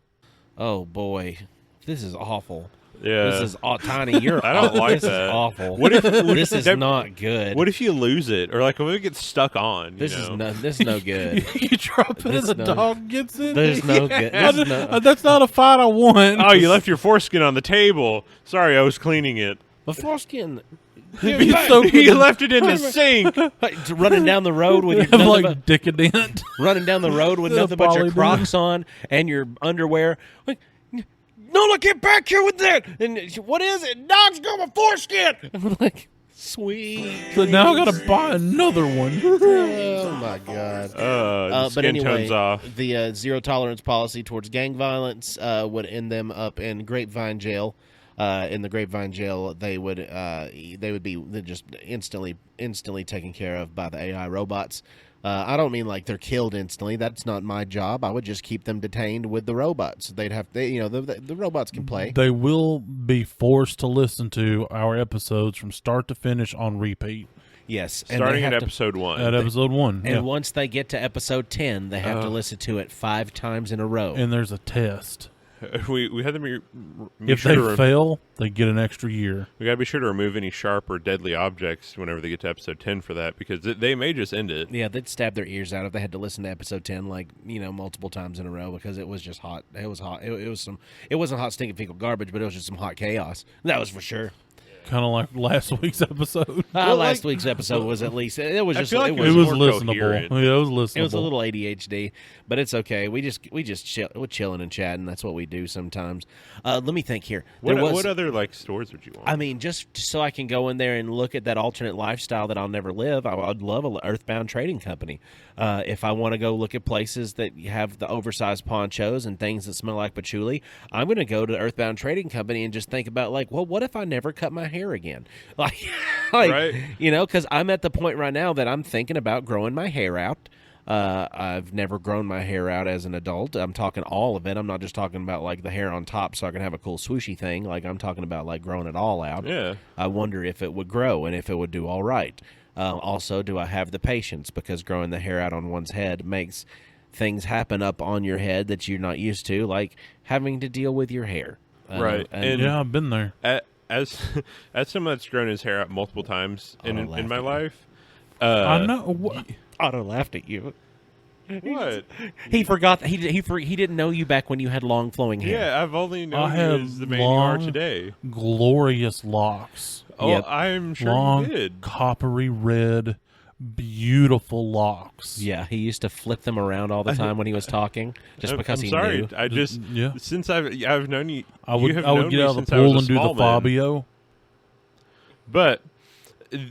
Oh, boy. This is awful. Yeah. This is tiny. You're I don't like this that. is awful. What if this is that- not good. What if you lose it? Or, like, what if it gets stuck on? This you is know? this is no good. You drop it This and the no- dog gets it. There's no good. This is no, That's not a fight I want. Oh, you left your foreskin on the table. Sorry, I was cleaning it. the foreskin. It'd be so good You to left it in the sink. Running down the road with your have nothing like but- decadent. running down the road with nothing but your Poly Crocs on and your underwear. Like, Nola, get back here with that! And what is it? Dog's got my foreskin! I'm like, sweet. So now I gotta buy another one. Oh my god. The But skin anyway, tones off. the zero tolerance policy towards gang violence would end them up in Grapevine jail. In the Grapevine jail, they would be just instantly taken care of by the AI robots. I don't mean like they're killed instantly. That's not my job. I would just keep them detained with the robots. The robots can play. They will be forced to listen to our episodes from start to finish on repeat. Yes, and they Starting have at to- episode 1. At episode 1. And yeah. once they get to episode 10, they have to listen to it 5 times in a row. And there's a test. we had them. Be If sure they to fail, they get an extra year. we gotta be sure to remove any sharp or deadly objects whenever they get to episode 10 for that, because they may just end it. Yeah, they'd stab their ears out if they had to listen to episode 10 multiple times in a row because it was just hot. It was hot. It wasn't hot stinking fecal garbage, but it was just some hot chaos. That was for sure. Kind of like last week's episode. Last week's episode was at least it was I just feel like it it was It was more listenable. coherent. Yeah, it was listenable. It was a little ADHD, but it's okay. We're chilling and chatting. That's what we do sometimes. Let me think here. What other like stores would you want? I mean, just so I can go in there and look at that alternate lifestyle that I'll never live. I'd love a Earthbound Trading Company. If I want to go look at places that have the oversized ponchos and things that smell like patchouli, I'm going to go to Earthbound Trading Company and just think about what if I never cut my hair again? Like Right. because I'm at the point right now that I'm thinking about growing my hair out. I've never grown my hair out as an adult. I'm talking all of it. I'm not just talking about like the hair on top so I can have a cool swooshy thing. Like I'm talking about like growing it all out. Yeah. I wonder if it would grow and if it would do all right. Also, do I have the patience? Because growing the hair out on one's head makes things happen up on your head that you're not used to, like having to deal with your hair. Right. And Yeah, I've been there. As someone that's grown his hair out multiple times in laughed my at me. life, I know. Otto laughed at you. what? He forgot. He didn't know you back when you had long flowing hair. Yeah, I've only known I you have as the man you are long, today. glorious locks. Oh, Yep. I'm sure Long, you did. coppery red, beautiful locks. Yeah, he used to flip them around all the time when he was talking, just because I'm he sorry. knew. I just Yeah. since I've known you. I would you have I would known get me out of the since I was pool a and do the small man. Fabio. But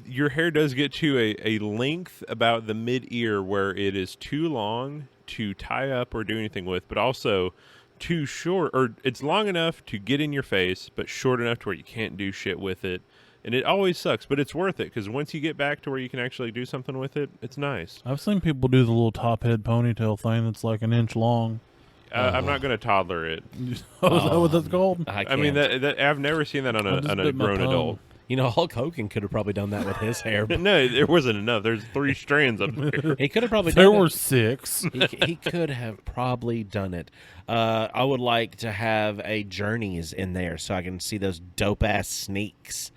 your hair does get to a length about the mid-ear where it is too long to tie up or do anything with, but also too short, or it's long enough to get in your face, but short enough to where you can't do shit with it. And it always sucks, but it's worth it because once you get back to where you can actually do something with it, it's nice. I've seen people do the little top head ponytail thing that's like an inch long. I'm not going to toddler it. Oh, is that what that's called? I mean, that I've never seen that on I just a bit my grown tongue. adult. You know, Hulk Hogan could have probably done that with his hair. No, there wasn't enough. There's 3 strands up there. He could have probably There done were it. 6. He could have probably done it. I would like to have a Journeys in there so I can see those dope ass sneaks.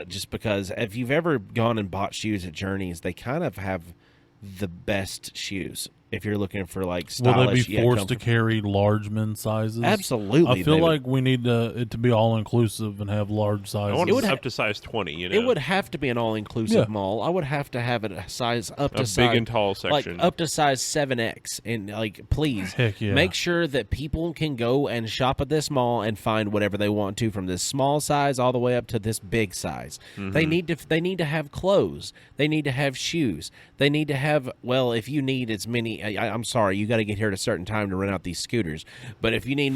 Just because if you've ever gone and bought shoes at Journeys, they kind of have the best shoes. If you're looking for like Will stylish, they be yet forced to comfortable. carry large men's sizes? Absolutely, I feel they would. like we need it to be all inclusive and have large sizes. I want It would it ha- up to size 20, you know. It would have to be an all-inclusive Yeah. mall. I would have to have it a size up to a size big and tall like section. up to size 7X, and like please Heck yeah. make sure that people can go and shop at this mall and find whatever they want to, from this small size all the way up to this big size. They need to have clothes. They need to have shoes. They need to have, well, if you need as many, I'm sorry, you got to get here at a certain time to rent out these scooters. But if you need,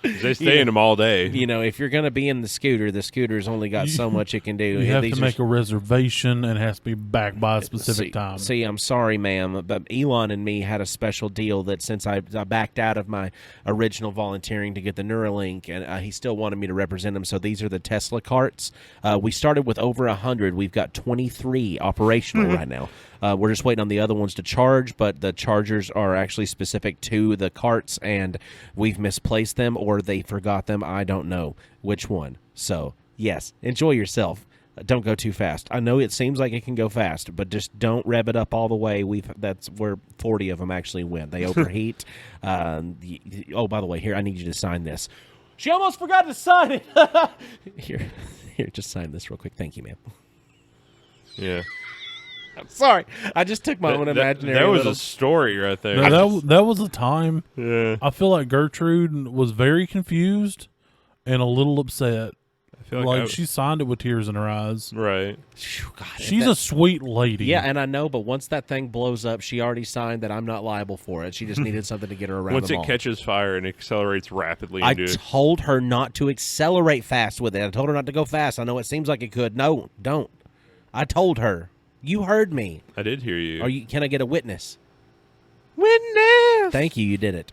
They stay in them all day. you know, if you're going to be in the scooter's only got so much it can do. You have These to are- make a reservation and it has to be back by a specific time. See, I'm sorry, ma'am, but Elon and me had a special deal that since I backed out of my original volunteering to get the Neuralink, and he still wanted me to represent him. So these are the Tesla carts. We started with over 100. We've got 23 operational right now. We're just waiting on the other ones to charge, but the chargers are actually specific to the carts, and we've misplaced them or they forgot them. I don't know which one. So, yes, enjoy yourself. Don't go too fast. I know it seems like it can go fast, but just don't rev it up all the way. That's where 40 of them actually went. They overheat. Oh, by the way, here, I need you to sign this. She almost forgot to sign it. Here, just sign this real quick. Thank you, ma'am. Yeah. I'm sorry. I just took my own imaginary. That was little... a story right there. No, that was a time. Yeah. I feel like Gertrude was very confused and a little upset. I feel Like I- she signed it with tears in her eyes. Right. Phew, God, She's a sweet lady. Yeah, and I know, but once that thing blows up, she already signed that I'm not liable for it. She just needed something to get her around Once the it mall. catches fire and accelerates rapidly I into told her not to accelerate fast with it. I told her not to go fast. I know it seems like it could. No, don't. I told her. You heard me. I did hear you. Can I get a witness? Witness? Thank you. You did it.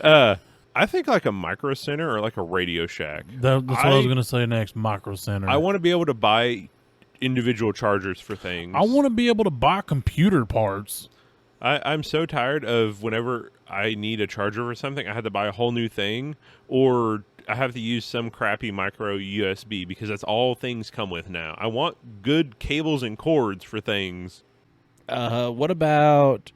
I think like a micro center or like a Radio Shack. That's what I was going to say next. Micro Center. I want to be able to buy individual chargers for things. I want to be able to buy computer parts. I'm so tired of whenever I need a charger for something, I have to buy a whole new thing, or I have to use some crappy micro USB because that's all things come with now. I want good cables and cords for things. What about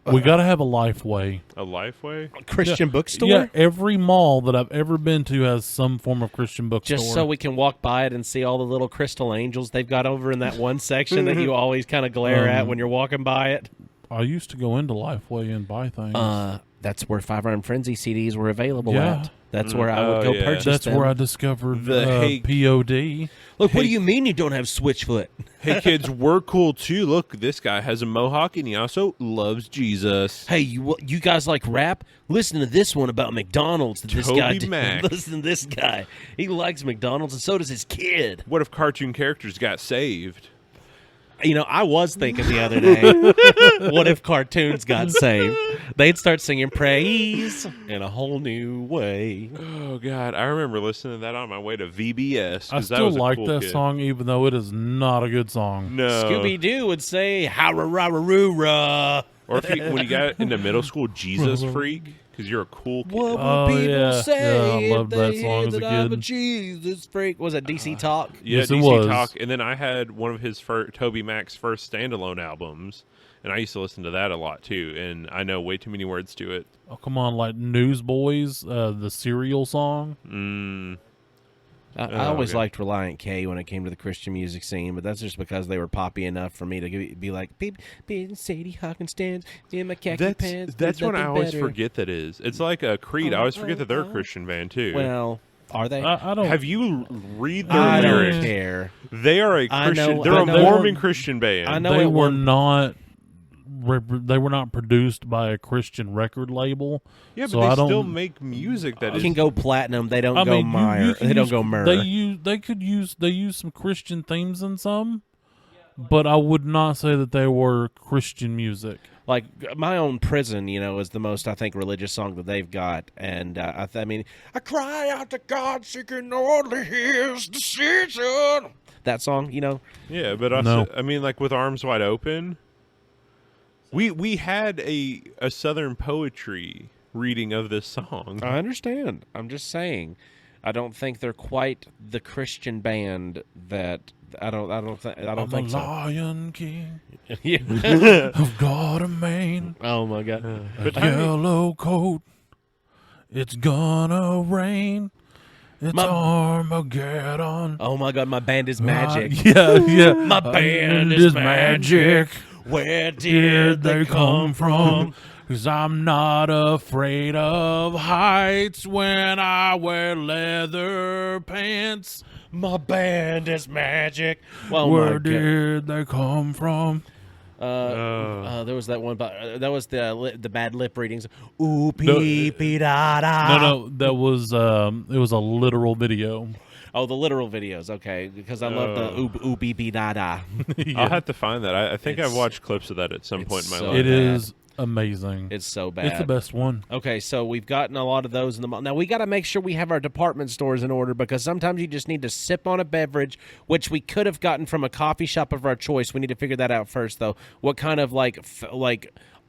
We got to have a Lifeway. A Lifeway? a Christian bookstore? Yeah, every mall that I've ever been to has some form of Christian bookstore. Just so we can walk by it and see all the little crystal angels they've got over in that one section that you always kind of glare at when you're walking by it. I used to go into Lifeway and buy things. That's where Five Iron Frenzy CDs were available Yeah. at. That's where I would go yeah. purchase That's them. where I discovered The Hey- POD. Look, what do you mean you don't have Switchfoot? Hey kids, we're cool too. Look, this guy has a mohawk and he also loves Jesus. Hey, you guys like rap? Listen to this one about McDonald's. That this Toby guy did. Mac. Listen to this guy. He likes McDonald's, and so does his kid. What if cartoon characters got saved? You know, I was thinking the other day, what if cartoons got saved? They'd start singing praise in a whole new way. Oh God, I remember listening to that on my way to VBS. I 'cause still was a like cool that kid. song, even though it is not a good song. No, Scooby-Doo would say, "Howrah-rah-rah-roo-rah." Or if you, when you got into middle school, Jesus freak, because you're a cool kid. What would Oh, people yeah. say Yeah, I loved if that they song hear as a that I'm a kid. Jesus freak? Was that DC Talk? Yeah, Yes, it DC was. Talk, and then I had one of his Toby Mac's first standalone albums, and I used to listen to that a lot too. And I know way too many words to it. Oh, come on, like Newsboys, the cereal song. I always okay. liked Reliant K when it came to the Christian music scene, but that's just because they were poppy enough for me to be like, "Beep, beep, Sadie Hawkins stands in my khaki pants." That's there's what I nothing always better." forget that is. It's like a Creed. I always forget that they're a Christian band too. Well, are they? I don't. Have you read their I don't lyrics? care. They are a I know- Christian. They're I a know- Mormon Christian band. I know they it were won- not. They were not produced by a Christian record label. Yeah, but so they I don't, still make music that You is. can go platinum. They don't I go mean, Meyer. you can They don't use- go Myrrh. They use some Christian themes in some, but I would not say that they were Christian music. Like My Own Prison, is the most, I think, religious song that they've got. And I mean, I cry out to God seeking only his decision. That song, Yeah, but also, No. I mean, like with Arms Wide Open, we had a Southern poetry reading of this song. I understand. I'm just saying, I don't think they're quite the Christian band that I don't I'm think a so. Lion King Yeah. of God and Maine, Oh my God. a yellow coat. It's gonna rain. It's My- Armageddon. Oh my God. My band is magic. Yeah. My band is magic. magic. Where Did they come from? 'Cause I'm not afraid of heights when I wear leather pants. My band is magic. Well, Where my God. did they come from? There was that one, but that was the bad lip readings. Ooh, pee, pee, da, da. No, that was it was a literal video. Oh, the literal videos. Okay, because I love the ooh, pee, pee, da, da. I'll have to find that. I think It's- I've watched clips of that at some it's point in my so life. It bad. is amazing. It's so bad. It's the best one. Okay, so we've gotten a lot of those in the mall. Now we got to make sure we have our department stores in order because sometimes you just need to sip on a beverage, which we could have gotten from a coffee shop of our choice. We need to figure that out first, though. What kind of like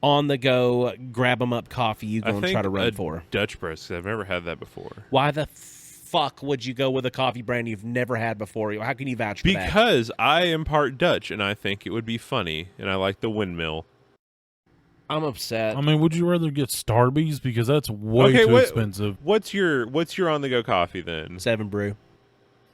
on the go grab 'em up coffee you I going to think try to run a for? Dutch press. 'Cause I've never had that before. Why the fuck would you go with a coffee brand you've never had before? How can you vouch for that? Because I am part Dutch, and I think it would be funny, and I like the windmill. I'm upset. I mean, would you rather get Starbucks because that's way too expensive? What's your on the go coffee then? Seven Brew.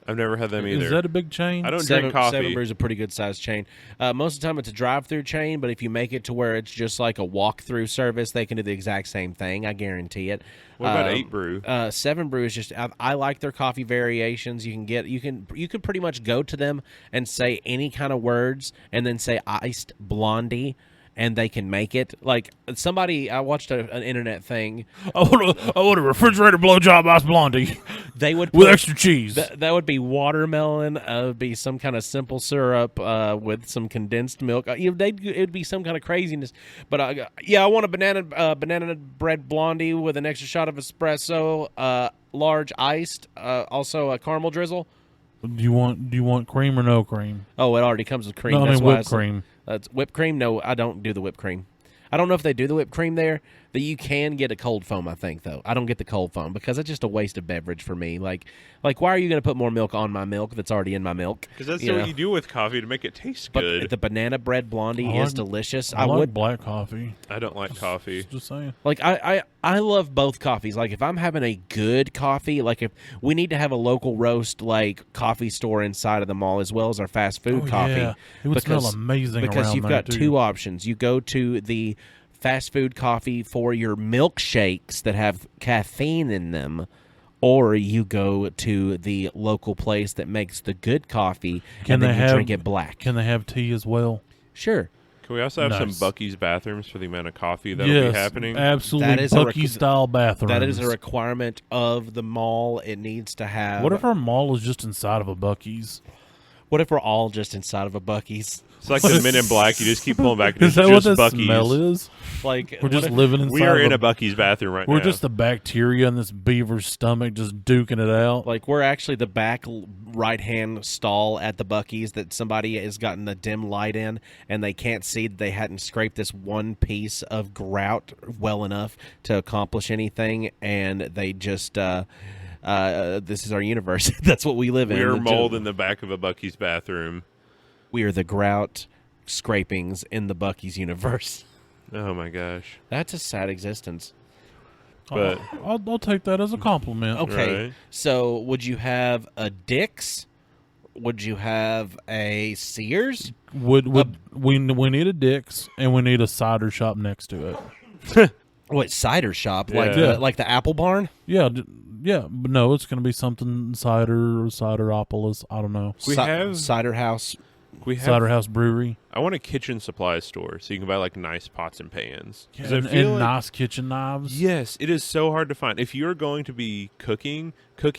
I've never had them either. Is that a big chain? I don't Seven, drink coffee. Seven Brew is a pretty good sized chain. Most of the time, it's a drive-through chain, but if you make it to where it's just like a walk-through service, they can do the exact same thing. I guarantee it. What about 8 Brew? Seven Brew is just. I like their coffee variations. You can pretty much go to them and say any kind of words, and then say iced blondie. And they can make it. Like somebody, I watched an internet thing. I want a refrigerator blowjob ice blondie They would with put- extra cheese. That would be watermelon. Would be some kind of simple syrup with some condensed milk. It'd be some kind of craziness. But I want a banana bread blondie with an extra shot of espresso, large iced, also a caramel drizzle. Do you want cream or no cream? Oh, it already comes with cream. No, I That's mean why whipped cream. That's whipped cream. No, I don't do the whipped cream. I don't know if they do the whipped cream there. That you can get a cold foam, I think, though. I don't get the cold foam because it's just a waste of beverage for me. Like why are you going to put more milk on my milk that's already in my milk? Because that's You what know? you do with coffee to make it taste But good. the banana bread blondie I is like- delicious. I like black coffee. I don't like coffee. Just saying. Like I love both coffees. Like if I'm having a good coffee, like if we need to have a local roast like coffee store inside of the mall as well as our fast food Oh, coffee. yeah. It would smell amazing because around you've there, got too. two options. You go to the fast food coffee for your milkshakes that have caffeine in them, or you go to the local place that makes the good coffee Can and they then you have drink it black. Can they have tea as well? Sure. Can we also have some Nice. Buc-ee's bathrooms for the amount of coffee that'll Yes, be happening? absolutely. That is a Bucky style bathrooms. That is a requirement of the mall. It needs to have. What if our mall is just inside of a Bucky's? What if we're all just inside of a Buc-ee's? It's like the Men in Black. You just keep pulling back. And Is it's that what just that Buc-ee's. smell is? Like We're just what if- living inside. We are in of a Buc-ee's bathroom right We're now. just the bacteria in this beaver's stomach, just duking it out. Like we're actually the back right hand stall at the Buc-ee's that somebody has gotten a dim light in, and they can't see that they hadn't scraped this one piece of grout well enough to accomplish anything, and they just this is our universe. That's what we live in. we are mold in the back of a Buc-ee's bathroom. We are the grout scrapings in the Buc-ee's universe. Oh my gosh! That's a sad existence. But I'll take that as a compliment. Okay, Right. so would you have a Dick's? Would you have a Sears? Would we need a Dick's and we need a cider shop next to it? What, cider shop? Like Yeah. like the Apple Barn? Yeah, but no, it's going to be something cider or cideropolis. I don't know. We have- Cider House. we have. Cider House Brewery I want a kitchen supply store so you can buy like nice pots and pans. 'Cause and, I feel and like- nice kitchen knives. Yes, it is so hard to find. If you're going to be cooking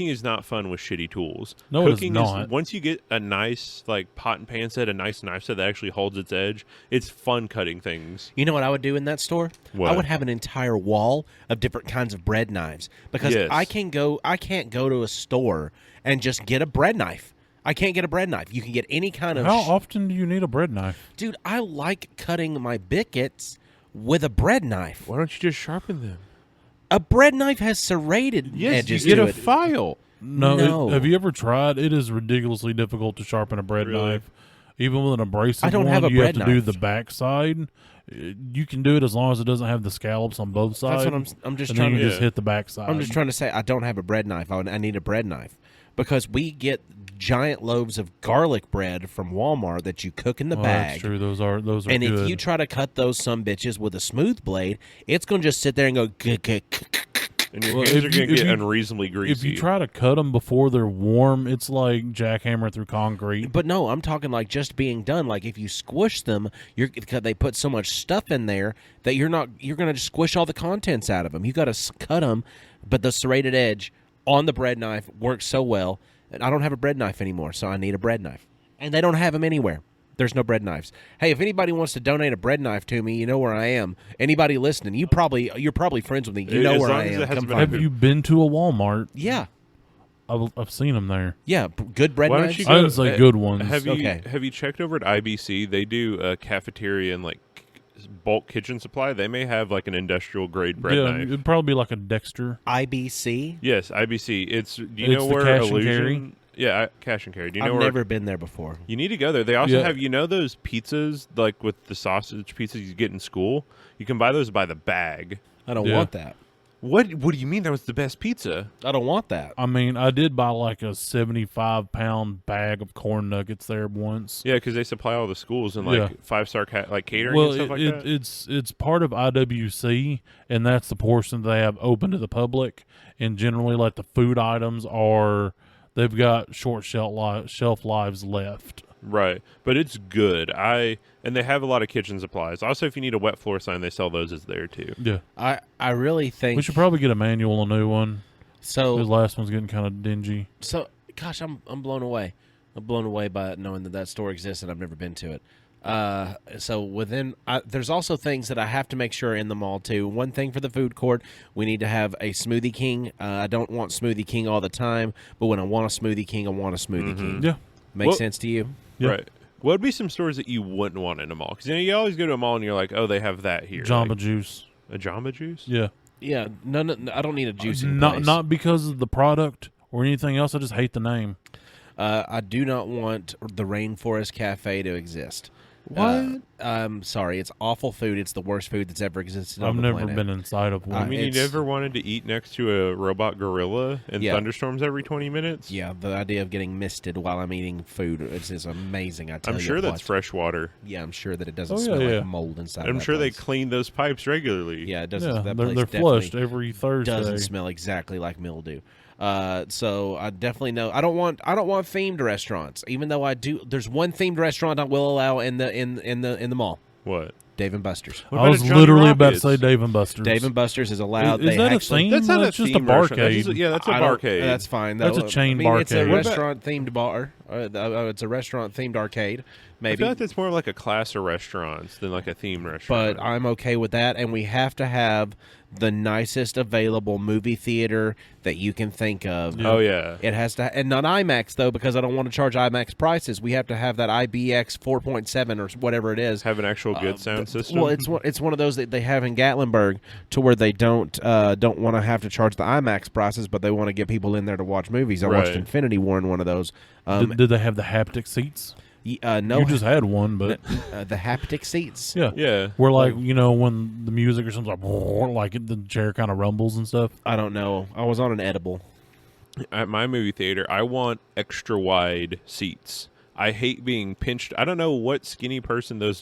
is not fun with shitty tools. No, it is cooking not. Once you get a nice like pot and pan set, a nice knife set that actually holds its edge, it's fun cutting things. You know what I would do in that store? What? I would have an entire wall of different kinds of bread knives because Yes. I can't go to a store and just get a bread knife. I can't get a bread knife. You can get any kind of How often do you need a bread knife? Dude, I like cutting my biscuits with a bread knife. Why don't you just sharpen them? A bread knife has serrated edges you get to a it. file. No. Have you ever tried? It is ridiculously difficult to sharpen a bread Really? knife. Even with an abrasive I don't one, have a you bread have to do knife. the backside. You can do it as long as it doesn't have the scallops on both sides. That's what I'm just and trying then to you just hit the backside. I'm just trying to say I don't have a bread knife. I need a bread knife because we get giant loaves of garlic bread from Walmart that you cook in the Oh, bag. that's true. Those are And good. if you try to cut those some bitches with a smooth blade, it's going to just sit there and go. And your Well, hands if are you- going to if get you- unreasonably greasy. if you try to cut them before they're warm, it's like jackhammer through concrete. But no, I'm talking like just being done. Like if you squish them, because they put so much stuff in there that you're going to just squish all the contents out of them. You got to cut them, but the serrated edge on the bread knife works so well. And I don't have a bread knife anymore, so I need a bread knife. And they don't have them anywhere. There's no bread knives. Hey, if anybody wants to donate a bread knife to me, you know where I am. Anybody listening, you're probably friends with me. You know As where long I as am. it hasn't Come been find Have me. you been to a Walmart? Yeah, I've seen them there. yeah. Good bread Why don't knives. you I didn't say good ones. Have you Okay. have you checked over at IBC? They do a cafeteria and like bulk kitchen supply. They may have like an industrial grade bread yeah, knife. it'd probably be like a Dexter. IBC. Yes, IBC. Do you It's know the where cash and Illusion? carry? Yeah, cash and carry. Do you know I've where? never been there before. You need to go there. They also Yeah. have, those pizzas like with the sausage pizzas you get in school. You can buy those by the bag. I don't Yeah. want that. What do you mean that was the best pizza? I don't want that. I mean, I did buy like a 75-pound bag of corn nuggets there once. Yeah, because they supply all the schools and like Yeah. 5-star like catering Well, and stuff like that. it's part of IWC, and that's the portion they have open to the public. And generally, like the food items they've got short shelf lives left. Right, but it's good. And they have a lot of kitchen supplies. Also, if you need a wet floor sign, they sell those as there too. Yeah, I really think we should probably get a manual, a new one. The so. last one's getting kind of dingy. So, gosh, I'm blown away. I'm blown away by knowing that store exists and I've never been to it. So there's also things that I have to make sure are in the mall too. One thing for the food court, we need to have a Smoothie King. I don't want Smoothie King all the time, but when I want a Smoothie King, I want a Smoothie King. Yeah. Makes Well- sense to you? Yeah. Right. What would be some stores that you wouldn't want in a mall? Because you always go to a mall and you're like, oh, they have that here. Jamba Like, Juice. a Jamba Juice? Yeah. Yeah, no, I don't need a juicing Not place. not because of the product or anything else. I just hate the name. I do not want the Rainforest Cafe to exist. What? I'm sorry, it's awful food. It's the worst food that's ever existed I've on the never planet. been inside of I one. mean, you it's- never wanted to eat next to a robot gorilla in Yeah. thunderstorms every 20 minutes? Yeah, the idea of getting misted while I'm eating food is amazing. I tell I'm you sure that's what. fresh water. Yeah, I'm sure that it doesn't Oh, yeah, smell yeah. like mold inside. I'm of that sure they place. clean those pipes regularly. Yeah, it doesn't. Yeah, that they're place they're definitely flushed every Thursday. doesn't smell exactly like mildew. So I definitely know. I don't want themed restaurants. Even though I do, there's one themed restaurant I will allow in the mall. What? Dave and Buster's. What I about was a Johnny literally about to Rockets? say Dave and Buster's. Dave and Buster's is allowed. Is They that actually, a theme? That's not That's a just a theme restaurant. That's barcade. just yeah, that's a I don't- barcade. That's fine. That's a though. chain I mean, It's a barcade. What about- restaurant themed bar. It's a restaurant themed arcade. I Maybe. feel like that's more like a class of restaurants than like a themed restaurant. But I'm okay with that, and we have to have the nicest available movie theater that you can think of. Oh yeah. It has to, and not IMAX though, because I don't want to charge IMAX prices. We have to have that IBX 4.7 or whatever it is. Have an actual good sound system. Well, it's one of those that they have in Gatlinburg, to where they don't want to have to charge the IMAX prices, but they want to get people in there to watch movies. I watched Right. Infinity War in one of those. Did they have the haptic seats? No, You just had one, but the haptic seats. yeah. yeah. Where like when the music or something like the chair kind of rumbles and stuff. I don't know. I was on an edible. At my movie theater, I want extra wide seats. I hate being pinched. I don't know what skinny person those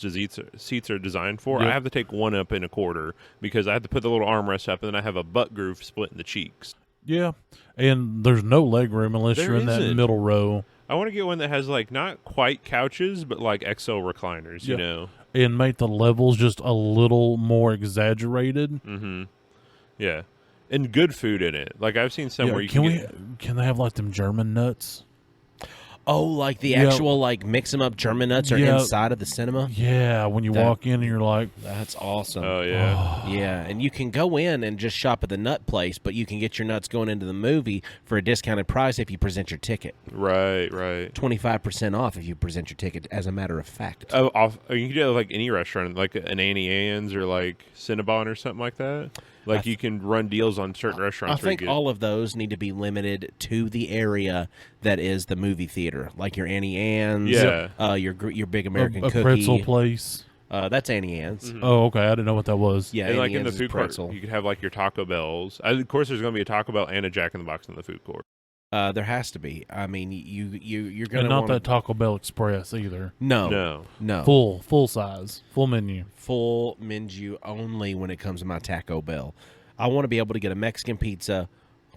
seats are designed for. Yep. I have to take one up in a quarter because I have to put the little armrest up, and then I have a butt groove split in the cheeks. Yeah, and there's no leg room unless There you're in that isn't. middle row. I want to get one that has like not quite couches, but like XL recliners. You Yeah. know. And make the levels just a little more exaggerated. Mm-hmm. Yeah, and good food in it. Like I've seen some Yeah, where you can can we? get, Can they have like them German nuts? Oh, like the Yeah. actual like mix 'em up German nuts are Yeah. inside of the cinema. Yeah, when you That- walk in and you're like, That's awesome. Oh yeah. Yeah, and you can go in and just shop at the nut place, but you can get your nuts going into the movie for a discounted price if you present your ticket. Right. Right. 25% off if you present your ticket, as a matter of fact. Oh, you can do it like any restaurant, like an Annie Ann's or like Cinnabon or something like that. Like you can run deals on certain I restaurants. where you think get- all of those need to be limited to the area that is the movie theater, like your Annie Ann's, Yeah. your Big American a Cookie. pretzel place. That's Annie Ann's. Oh, okay. I didn't know what that was. Yeah, and like Annie in the Ann's is food court, pretzel. you could have like your Taco Bells. Of course, there's going to be a Taco Bell and a Jack in the Box in the food court. There has to be. I mean, you're gonna And not wanna, that Taco Bell Express either. No. no Full size, full menu. full menu only when it comes to my Taco Bell. I want to be able to get a Mexican pizza.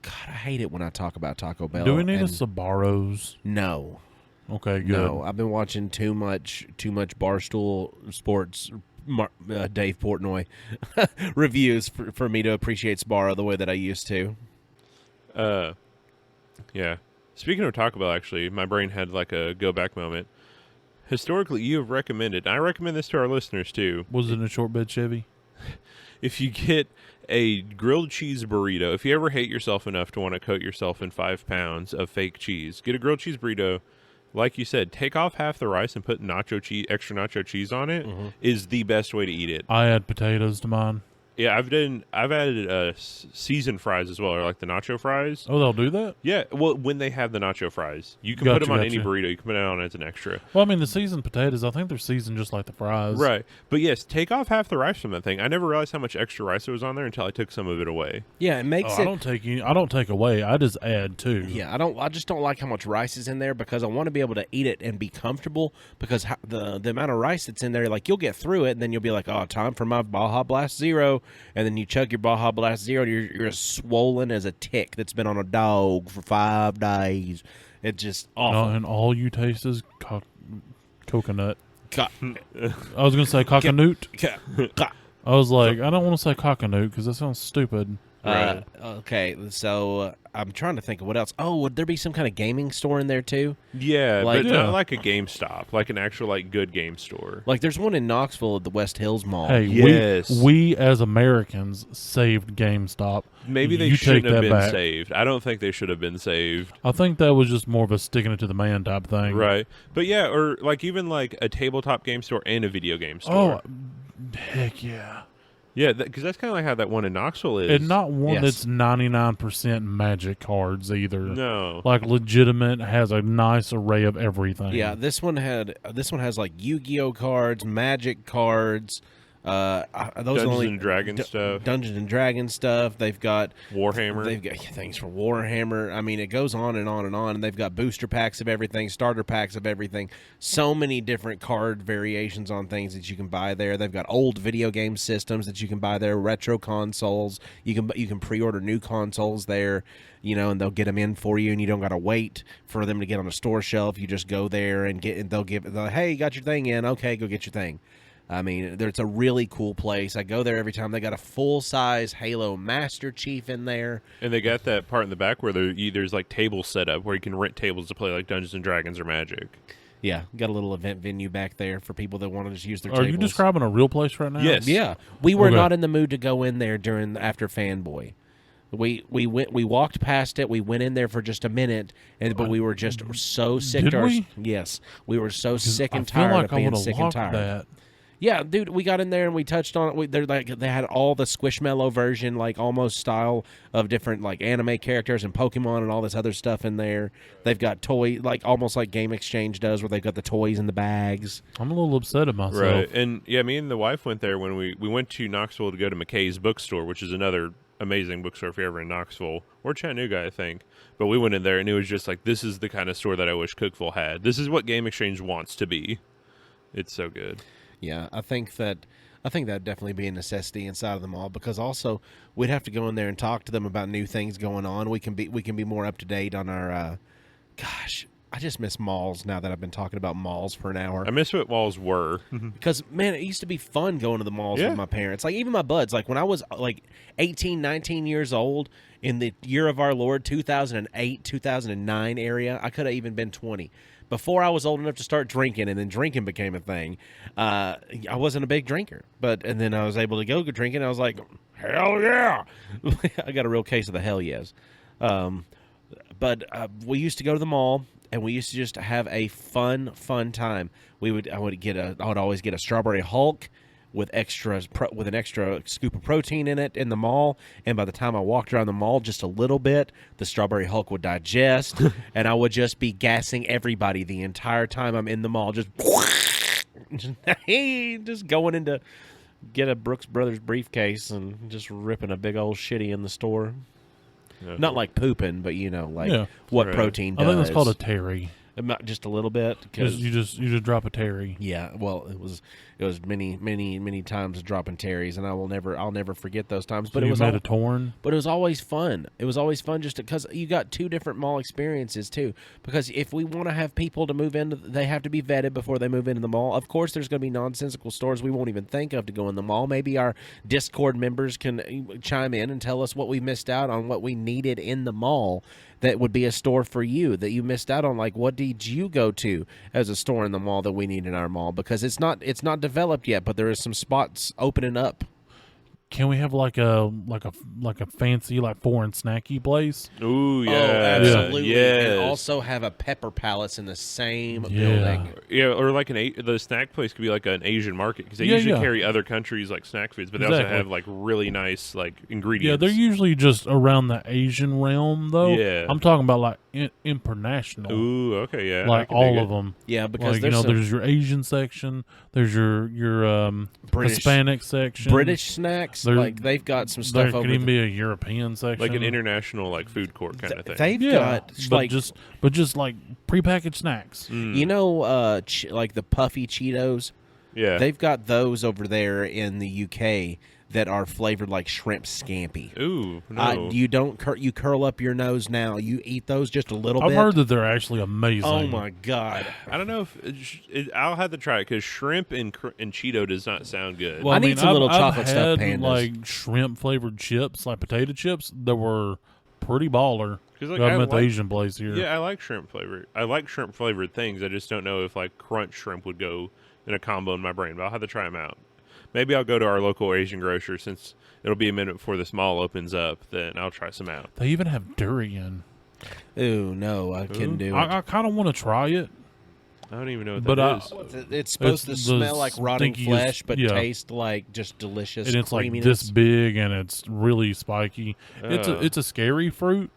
God, I hate it when I talk about Taco Bell. Do we need a and- Sbarro's? No, Okay, good. no. I've been watching too much Barstool Sports. Dave Portnoy reviews for me to appreciate Sbarro the way that I used to. Yeah. Speaking of Taco Bell, actually, my brain had like a go back moment. Historically, you have recommended, and I recommend this to our listeners too. Was it a short bed Chevy? If you get a grilled cheese burrito, if you ever hate yourself enough to want to coat yourself in 5 pounds of fake cheese, get a grilled cheese burrito. Like you said, take off half the rice and put extra nacho cheese on it is the best way to eat it. I add potatoes to mine. Yeah, I've added seasoned fries as well, or like the nacho fries. Oh, they'll do that? Yeah, well, when they have the nacho fries, you can Gotcha, put them on any gotcha. burrito. You can put it on as an extra. Well, I mean, the seasoned potatoes, I think they're seasoned just like the fries. Right, but yes, take off half the rice from that thing. I never realized how much extra rice there was on there until I took some of it away. Yeah, it Oh, makes I it. don't take away. I just add too. Yeah, I just don't like how much rice is in there, because I want to be able to eat it and be comfortable, because the amount of rice that's in there, like, you'll get through it and then you'll be like, oh, time for my Baja Blast Zero, and then you chug your Baja Blast Zero and you're as swollen as a tick that's been on a dog for 5 days. It's just awful. And all you taste is coconut. God. I was going to say coconut. God. I was like, I don't want to say coconut because that sounds stupid. Right. Okay, so I'm trying to think of what else. Oh, would there be some kind of gaming store in there too? Yeah, Like- but Yeah. not like a GameStop, like an actual like good game store. Like there's one in Knoxville at the West Hills Mall. Hey, Yes. we as Americans saved GameStop. Maybe they You shouldn't take have that been back. saved. I don't think they should have been saved. I think that was just more of a sticking it to the man type thing. Right. But yeah, or like even like a tabletop game store and a video game store. Oh, heck yeah. Yeah, because that's kind of like how that one in Knoxville is. And not one Yes. that's 99% magic cards either. No. Like legitimate, has a nice array of everything. Yeah, this one has like Yu-Gi-Oh cards, Magic cards. Those are Dungeons only and Dragons stuff. Dungeons and Dragons stuff. They've got Warhammer. They've got things for Warhammer. I mean, it goes on and on and on. And they've got booster packs of everything, starter packs of everything. So many different card variations on things that you can buy there. They've got old video game systems that you can buy there, retro consoles. You can pre-order new consoles there, and they'll get them in for you, and you don't got to wait for them to get on a store shelf. You just go there and hey, you got your thing in. Okay, go get your thing. I mean, it's a really cool place. I go there every time. They got a full-size Halo Master Chief in there. And they got that part in the back where there's like tables set up where you can rent tables to play like Dungeons and Dragons or Magic. Yeah, got a little event venue back there for people that want to just use their Are tables. you describing a real place right now? Yes. Yeah, we were Okay. not in the mood to go in there after Fanboy. We walked past it. We went in there for just a minute, but we were just so sick. Did we? Yes, we were so 'Cause sick and I feel tired like of I being would've sick and walked tired. that. Yeah, dude, we got in there and we touched on it. They had all the Squishmallow version, like almost style of different like anime characters and Pokemon and all this other stuff in there. They've got toy, like almost like Game Exchange does, where they've got the toys in the bags. I'm a little upset at myself. Right. And yeah, me and the wife went there when we went to Knoxville to go to McKay's bookstore, which is another amazing bookstore if you're ever in Knoxville or Chattanooga, I think. But we went in there and it was just like, this is the kind of store that I wish Cookeville had. This is what Game Exchange wants to be. It's so good. Yeah, I think that'd definitely be a necessity inside of the mall, because also we'd have to go in there and talk to them about new things going on. We can be more up to date on our. Gosh, I just miss malls now that I've been talking about malls for an hour. I miss what malls were. Because, man, it used to be fun going to the malls Yeah. with my parents. Like, even my buds. Like, when I was, 18, 19 years old, in the year of our Lord, 2008, 2009 area, I could have even been 20. Before I was old enough to start drinking, and then drinking became a thing, I wasn't a big drinker. And then I was able to go drinking, and I was like, hell yeah! I got a real case of the hell yes. But we used to go to the mall, and we used to just have a fun time. I would always get a strawberry Hulk with an extra scoop of protein in it in the mall, and by the time I walked around the mall just a little bit, the strawberry Hulk would digest, and I would just be gassing everybody the entire time I'm in the mall, just going into get a Brooks Brothers briefcase and just ripping a big old shitty in the store. Yeah. Not like pooping, but Yeah. what Right. protein I does. think that's called a Terry. Just a little bit. 'Cause you just drop a Terry. Yeah, well, it was many times dropping Terry's, and I'll never forget those times. But So it you was made a torn. but it was always fun. It was always fun just because you got two different mall experiences too. Because if we want to have people to move into, they have to be vetted before they move into the mall. Of course, there's going to be nonsensical stores we won't even think of to go in the mall. Maybe our Discord members can chime in and tell us what we missed out on, what we needed in the mall that would be a store for you that you missed out on. Like, what did you go to as a store in the mall that we need in our mall? Because it's not developed yet, but there is some spots opening up. Can we have like a fancy foreign snacky place? Ooh, yeah. Oh, absolutely. Yes. And also have a Pepper Palace in the same Yeah. building. Yeah, or like the snack place could be like an Asian market because they Yeah, usually yeah. carry other countries like snack foods, but they also Exactly. have like really nice like Yeah, ingredients. they're usually just around the Asian realm though. Yeah. I'm talking about international. Ooh, okay, yeah, I Like can dig all it. of them. Yeah, because Like, there's some there's your Asian section, there's your British- Hispanic section, British snacks. There- Like, they've got some There stuff could over even there. be a European section, like an international like food court kind of thing. They've yeah, got like but just like prepackaged snacks. you know, like the puffy Cheetos. yeah, They've got those over there in the UK that are flavored like shrimp scampi. Ooh, no. You don't you curl up your nose now. You eat those just a little bit. I've heard that they're actually amazing. Oh my god! I don't know if I'll have to try it because shrimp and Cheeto does not sound good. Well, I need some little I've chocolate stuffed had, pandas. like shrimp flavored chips, like potato chips, that were pretty baller. 'Cause, like, I'm I at the like- Asian place here. Yeah, I like shrimp flavored. I like shrimp flavored things. I just don't know if like crunch shrimp would go in a combo in my brain. But I'll have to try them out. Maybe I'll go to our local Asian grocer since it'll be a minute before this mall opens up. Then I'll try some out. They even have durian. Ooh, no, I couldn't do it. I kind of want to try it. I don't even know what But, that is. It's supposed to It's smell the like rotting stinkiest- flesh, but yeah. taste like just delicious And it's like creaminess. this big, and it's really spiky. It's Uh. a scary fruit.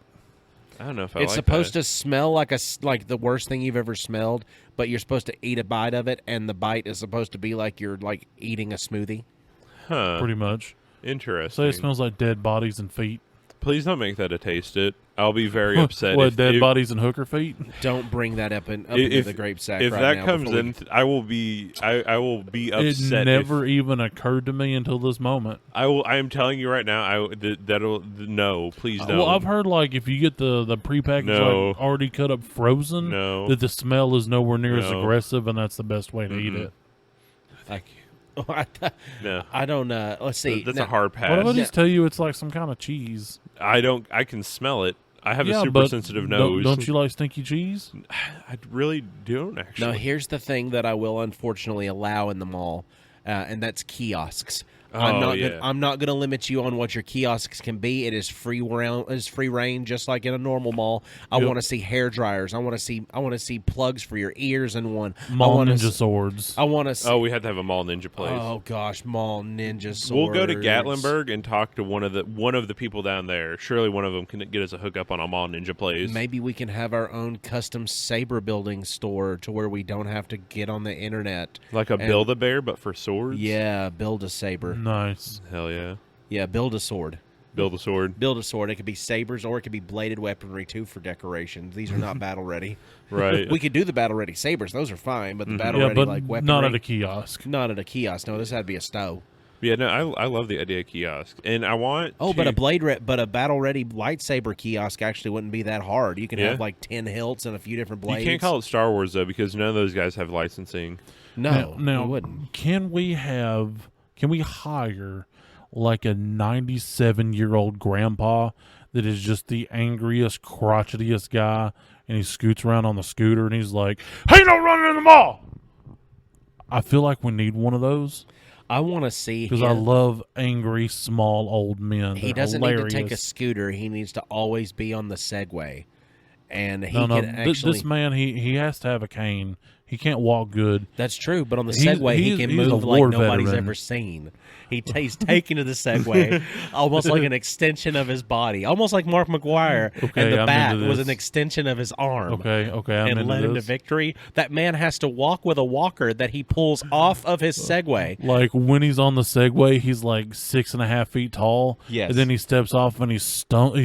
I don't know if I It's like supposed that. to smell like like the worst thing you've ever smelled, but you're supposed to eat a bite of it, and the bite is supposed to be like you're like eating a smoothie. Huh. Pretty much. Interesting. Say it smells like dead bodies and feet. Please don't make that a taste it. I'll be very upset. What, if, dead if, bodies and hooker feet? Don't bring that up into if the grape sack. If right that now comes before we- in, I will be. I will be It upset. never even occurred to me until this moment. I will. I am telling you right now. That'll no. Please don't. Well, I've heard like if you get the prepackaged No. like already cut up frozen, No. that the smell is nowhere near as No. aggressive, and that's the best way to eat it. Thank you. No. I don't. Let's see. That's Now- a hard pass. What if I just tell you it's like some kind of cheese? I don't. I can smell it. I have a super but sensitive don't- nose. Don't you like stinky cheese? I really don't actually. No, here's the thing that I will unfortunately allow in the mall, and that's kiosks. Oh, yeah. I'm not going to limit you on what your kiosks can be. It is free reign, just like in a normal mall. I Yep. want to see hair dryers. I want to see plugs for your ears in one. Mall I wanna Ninja s- Swords. I want to. See, Oh, we have to have a mall ninja place. oh gosh, mall ninja swords. We'll go to Gatlinburg and talk to one of the people down there. Surely one of them can get us a hookup on a mall ninja place. Maybe we can have our own custom saber building store to where we don't have to get on the internet. Like a And- Build-A-Bear, but for swords. Yeah, build a saber. Nice. Hell yeah. Yeah, build a sword. Build a sword. Build a sword. It could be sabers or it could be bladed weaponry too for decorations. These are not battle ready. Right. We could do the battle ready sabers; those are fine. But the battle Yeah, ready but like weaponry, not at a kiosk. not at a kiosk. No, this had to be a stove. Yeah, no, I love the idea of kiosk, and I want. Oh, to, but a battle ready lightsaber kiosk actually wouldn't be that hard. You can Yeah. have like 10 hilts and a few different blades. you can't call it Star Wars though because none of those guys have licensing. no, now you wouldn't. can we hire like a 97-year-old grandpa that is just the angriest, crotchetiest guy, and he scoots around on the scooter and he's like, "Hey, no running in the mall!" I feel like we need one of those I want to see because him. I love angry, small, old men. He They're doesn't hilarious. need to take a scooter. He needs to always be on the Segway, and he No, can actually. this man, he has to have a cane. He can't walk good. That's true, but on the He's- Segway, he he's- can he's a move like war nobody's veteran. ever seen. He's taken to the Segway, almost like an extension of his body, almost like Mark McGuire. Okay, and the I'm bat into was this. an extension of his arm. Okay, I'm and into led him to this. victory. That man has to walk with a walker that he pulls off of his Segway. Like when he's on the Segway, he's like 6.5 feet tall. Yes. And then he steps off and he's stunned.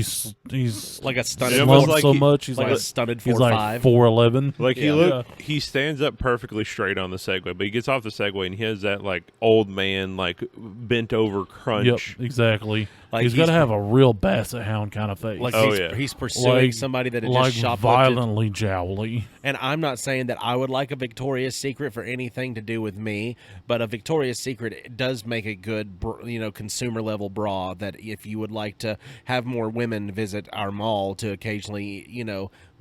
He's Like a stunted, It almost slumped like so he- much. He's like like a stunted he's 4'5". like 4'11". Like Yeah. he stands up perfectly straight on the Segway, but he gets off the Segway and he has that like old man like bent over crunch. Yep, exactly. Like he's got he's- to have a real basset hound kind of face. like Oh, he's, yeah. he's pursuing Like- somebody that had like just shoplifted. violently jowly. And I'm not saying that I would like a Victoria's Secret for anything to do with me, but a Victoria's Secret does make a good, consumer level bra. That if you would like to have more women visit our mall to occasionally,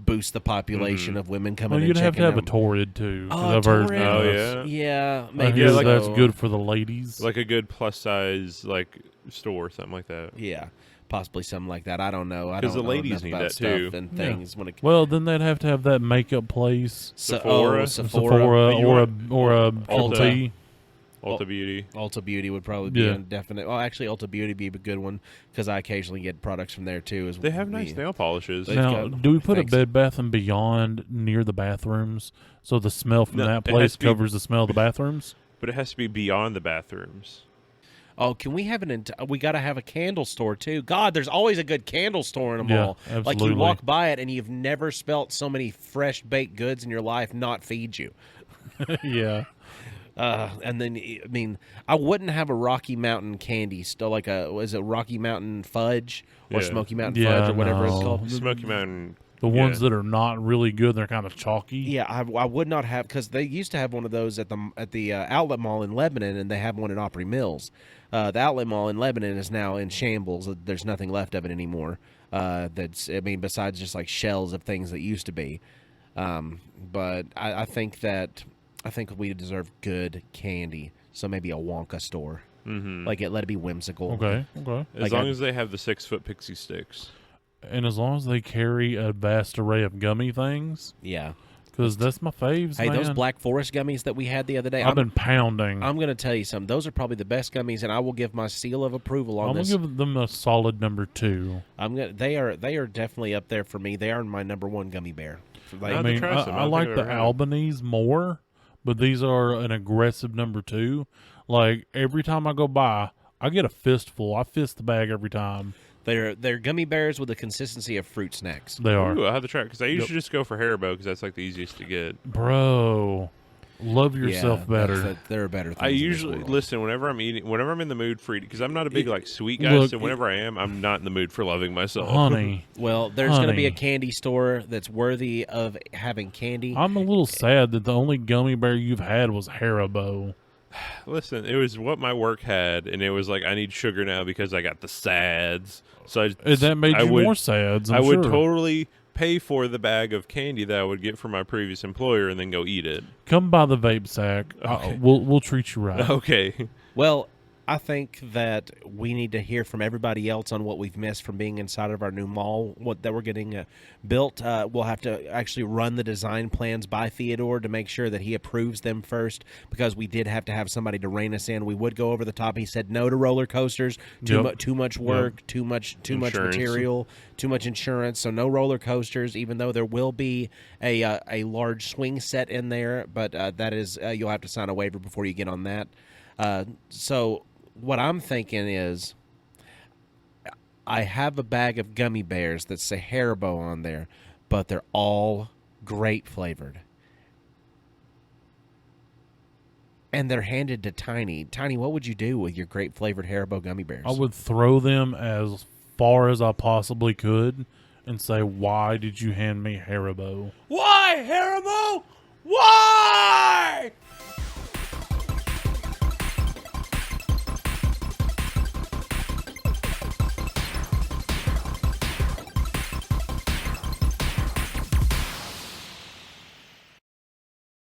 boost the population of women coming Well, and you'd have to checking have a them. torrid too. 'cause Oh, I've heard Torrid. Oh, that. yeah? Yeah, I maybe hear so. that's good for the ladies. Like a good plus size like store, something like that. Yeah, possibly something like that. I don't know. I 'Cause don't the know ladies enough need about that, stuff too. and things when it. well, then they'd have to have that makeup place, Sephora? Sephora, You or a want- Triple Ulta. T. Ulta Beauty. Ulta Beauty would probably be Yeah. a definite. Well, actually, Ulta Beauty would be a good one because I occasionally get products from there too. As They have we- nice nail polishes. They've Now, got- do we put thanks. a Bed Bath and Beyond near the bathrooms so the smell from No, that it place has to be- covers the smell of the bathrooms? But it has to be beyond the bathrooms. Oh, can we have we got to have a candle store too. God, there's always a good candle store in a Yeah, mall. Like you absolutely. walk by it and you've never smelt so many fresh baked goods in your life not feed you. Yeah. And then, I mean, I wouldn't have a Rocky Mountain candy still like was it Rocky Mountain Fudge or Yeah. Smoky Mountain Yeah, Fudge or whatever it's no. called. Smoky Mountain. The ones that are not really good, they're kind of chalky. Yeah, I would not have because they used to have one of those at the outlet mall in Lebanon, and they have one in Opry Mills. The outlet mall in Lebanon is now in shambles. There's nothing left of it anymore. Besides just like shells of things that used to be. But I think we deserve good candy. So maybe a Wonka store. Mm-hmm. Like let it be whimsical. Okay. As long as they have the 6-foot pixie sticks. And as long as they carry a vast array of gummy things, Yeah. because that's my faves, Hey, man. those Black Forest gummies that we had the other day. I've been pounding. I'm going to tell you something. Those are probably the best gummies, and I will give my seal of approval on I'm this. gonna give them a solid number 2. They are definitely up there for me. They are my number one gummy bear. I I mean, try some. I I don't like think the I've ever had Albanese more, but these are an aggressive number 2. Like every time I go by, I get a fistful. I fist the bag every time. They're gummy bears with the consistency of fruit snacks. They are. Ooh, I have to try because I usually just go for Haribo because that's like the easiest to get. Bro, love yourself better. There are better things. I in this usually world. listen whenever I'm in the mood for eating because I'm not a big like sweet guy. Look, so whenever I am, I'm not in the mood for loving myself. Honey, Well, there's going to be a Honey. candy store that's worthy of having candy. I'm a little sad that the only gummy bear you've had was Haribo. Listen, it was what my work had, and it was like I need sugar now because I got the SADs. So That made you would, more sad. I would totally pay for the bag of candy that I would get from my previous employer and then go eat it. Come by the vape sack. Okay. We'll treat you right. Okay. Well, I think that we need to hear from everybody else on what we've missed from being inside of our new mall, that we're getting built. We'll have to actually run the design plans by Theodore to make sure that he approves them first, because we did have to have somebody to rein us in. We would go over the top. He said no to roller coasters, too much work, too much Insurance. material, too much insurance. So no roller coasters, even though there will be a large swing set in there, but that is you'll have to sign a waiver before you get on that. So what I'm thinking is, I have a bag of gummy bears that say Haribo on there, but they're all grape flavored. And they're handed to Tiny. Tiny, what would you do with your grape flavored Haribo gummy bears? I would throw them as far as I possibly could and say, "Why did you hand me Haribo?" Why, Haribo? Why?